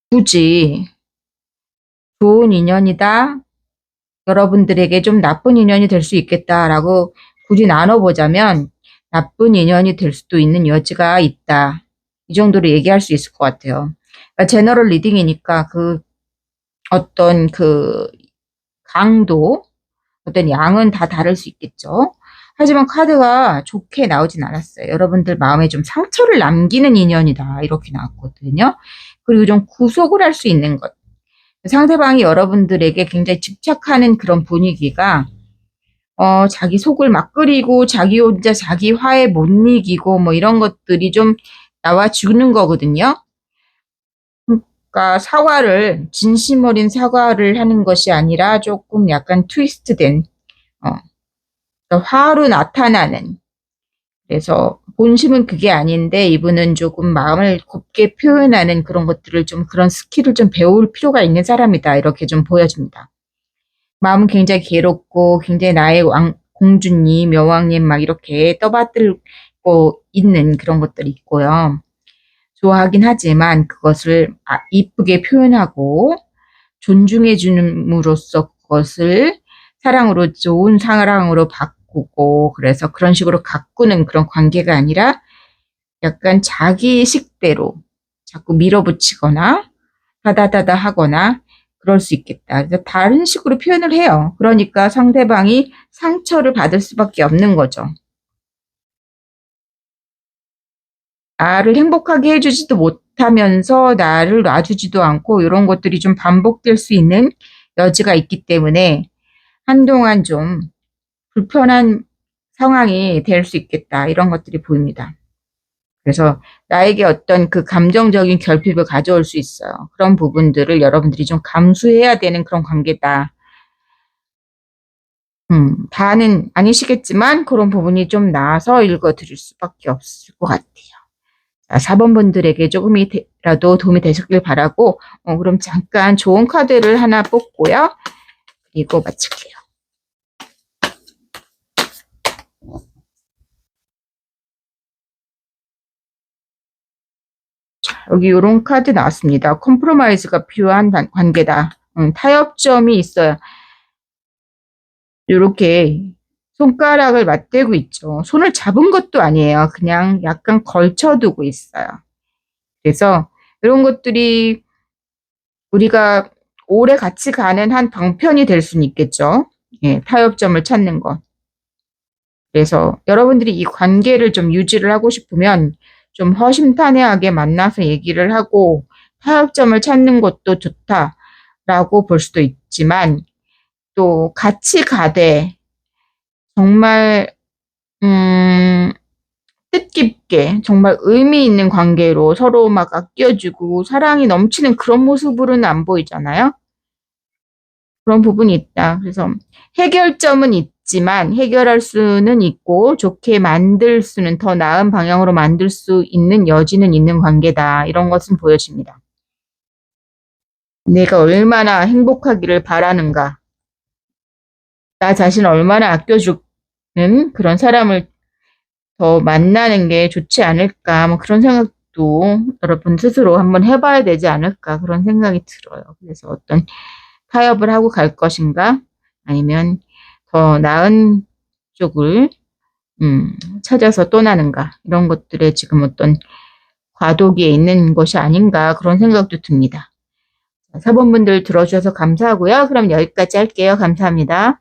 굳이 좋은 인연이다, 여러분들에게 좀 나쁜 인연이 될 수 있겠다라고 굳이 나눠보자면 나쁜 인연이 될 수도 있는 여지가 있다. 이 정도로 얘기할 수 있을 것 같아요. 그러니까 제너럴 리딩이니까 그 어떤 그 강도, 어떤 양은 다 다를 수 있겠죠. 하지만 카드가 좋게 나오진 않았어요. 여러분들 마음에 좀 상처를 남기는 인연이다. 이렇게 나왔거든요. 그리고 좀 구속을 할 수 있는 것. 상대방이 여러분들에게 굉장히 집착하는 그런 분위기가 자기 속을 막 끓이고 자기 혼자 자기 화에 못 이기고 뭐 이런 것들이 좀 나와주는 거거든요. 그러니까 사과를, 진심 어린 사과를 하는 것이 아니라 조금 약간 트위스트된, 그러니까 화로 나타나는. 그래서 본심은 그게 아닌데 이분은 조금 마음을 곱게 표현하는 그런 것들을 좀, 그런 스킬을 좀 배울 필요가 있는 사람이다. 이렇게 좀 보여집니다. 마음은 굉장히 괴롭고 굉장히 나의 공주님, 여왕님 막 이렇게 떠받들고 있는 그런 것들이 있고요. 좋아하긴 하지만 그것을 이쁘게 표현하고 존중해 줌으로써 그것을 사랑으로, 좋은 사랑으로 바꾸고, 그래서 그런 식으로 가꾸는 그런 관계가 아니라 약간 자기 식대로 자꾸 밀어붙이거나 다다다다 하거나 그럴 수 있겠다. 그래서 다른 식으로 표현을 해요. 그러니까 상대방이 상처를 받을 수밖에 없는 거죠. 나를 행복하게 해주지도 못하면서 나를 놔주지도 않고 이런 것들이 좀 반복될 수 있는 여지가 있기 때문에 한동안 좀 불편한 상황이 될 수 있겠다. 이런 것들이 보입니다. 그래서 나에게 어떤 그 감정적인 결핍을 가져올 수 있어요. 그런 부분들을 여러분들이 좀 감수해야 되는 그런 관계다. 다는 아니시겠지만 그런 부분이 좀 나아서 읽어드릴 수밖에 없을 것 같아요. 4번 분들에게 조금이라도 도움이 되셨길 바라고, 그럼 잠깐 좋은 카드를 하나 뽑고요. 그리고 마칠게요. 자, 여기 이런 카드 나왔습니다. 컴프로마이즈가 필요한 관계다. 타협점이 있어요. 이렇게 손가락을 맞대고 있죠. 손을 잡은 것도 아니에요. 그냥 약간 걸쳐두고 있어요. 그래서 이런 것들이 우리가 오래 같이 가는 한 방편이 될 수는 있겠죠. 예, 타협점을 찾는 것. 그래서 여러분들이 이 관계를 좀 유지를 하고 싶으면 좀 허심탄회하게 만나서 얘기를 하고 타협점을 찾는 것도 좋다라고 볼 수도 있지만, 또 같이 가되 정말 뜻깊게 정말 의미 있는 관계로 서로 막 아껴주고 사랑이 넘치는 그런 모습으로는 안 보이잖아요. 그런 부분이 있다. 그래서 해결점은 있지만 해결할 수는 있고 좋게 만들 수는, 더 나은 방향으로 만들 수 있는 여지는 있는 관계다. 이런 것은 보여집니다. 내가 얼마나 행복하기를 바라는가, 나 자신을 얼마나 아껴주는 그런 사람을 더 만나는 게 좋지 않을까, 뭐 그런 생각도 여러분 스스로 한번 해봐야 되지 않을까, 그런 생각이 들어요. 그래서 어떤 타협을 하고 갈 것인가, 아니면 더 나은 쪽을 찾아서 떠나는가, 이런 것들에 지금 어떤 과도기에 있는 것이 아닌가, 그런 생각도 듭니다. 4번분들 들어주셔서 감사하고요. 그럼 여기까지 할게요. 감사합니다.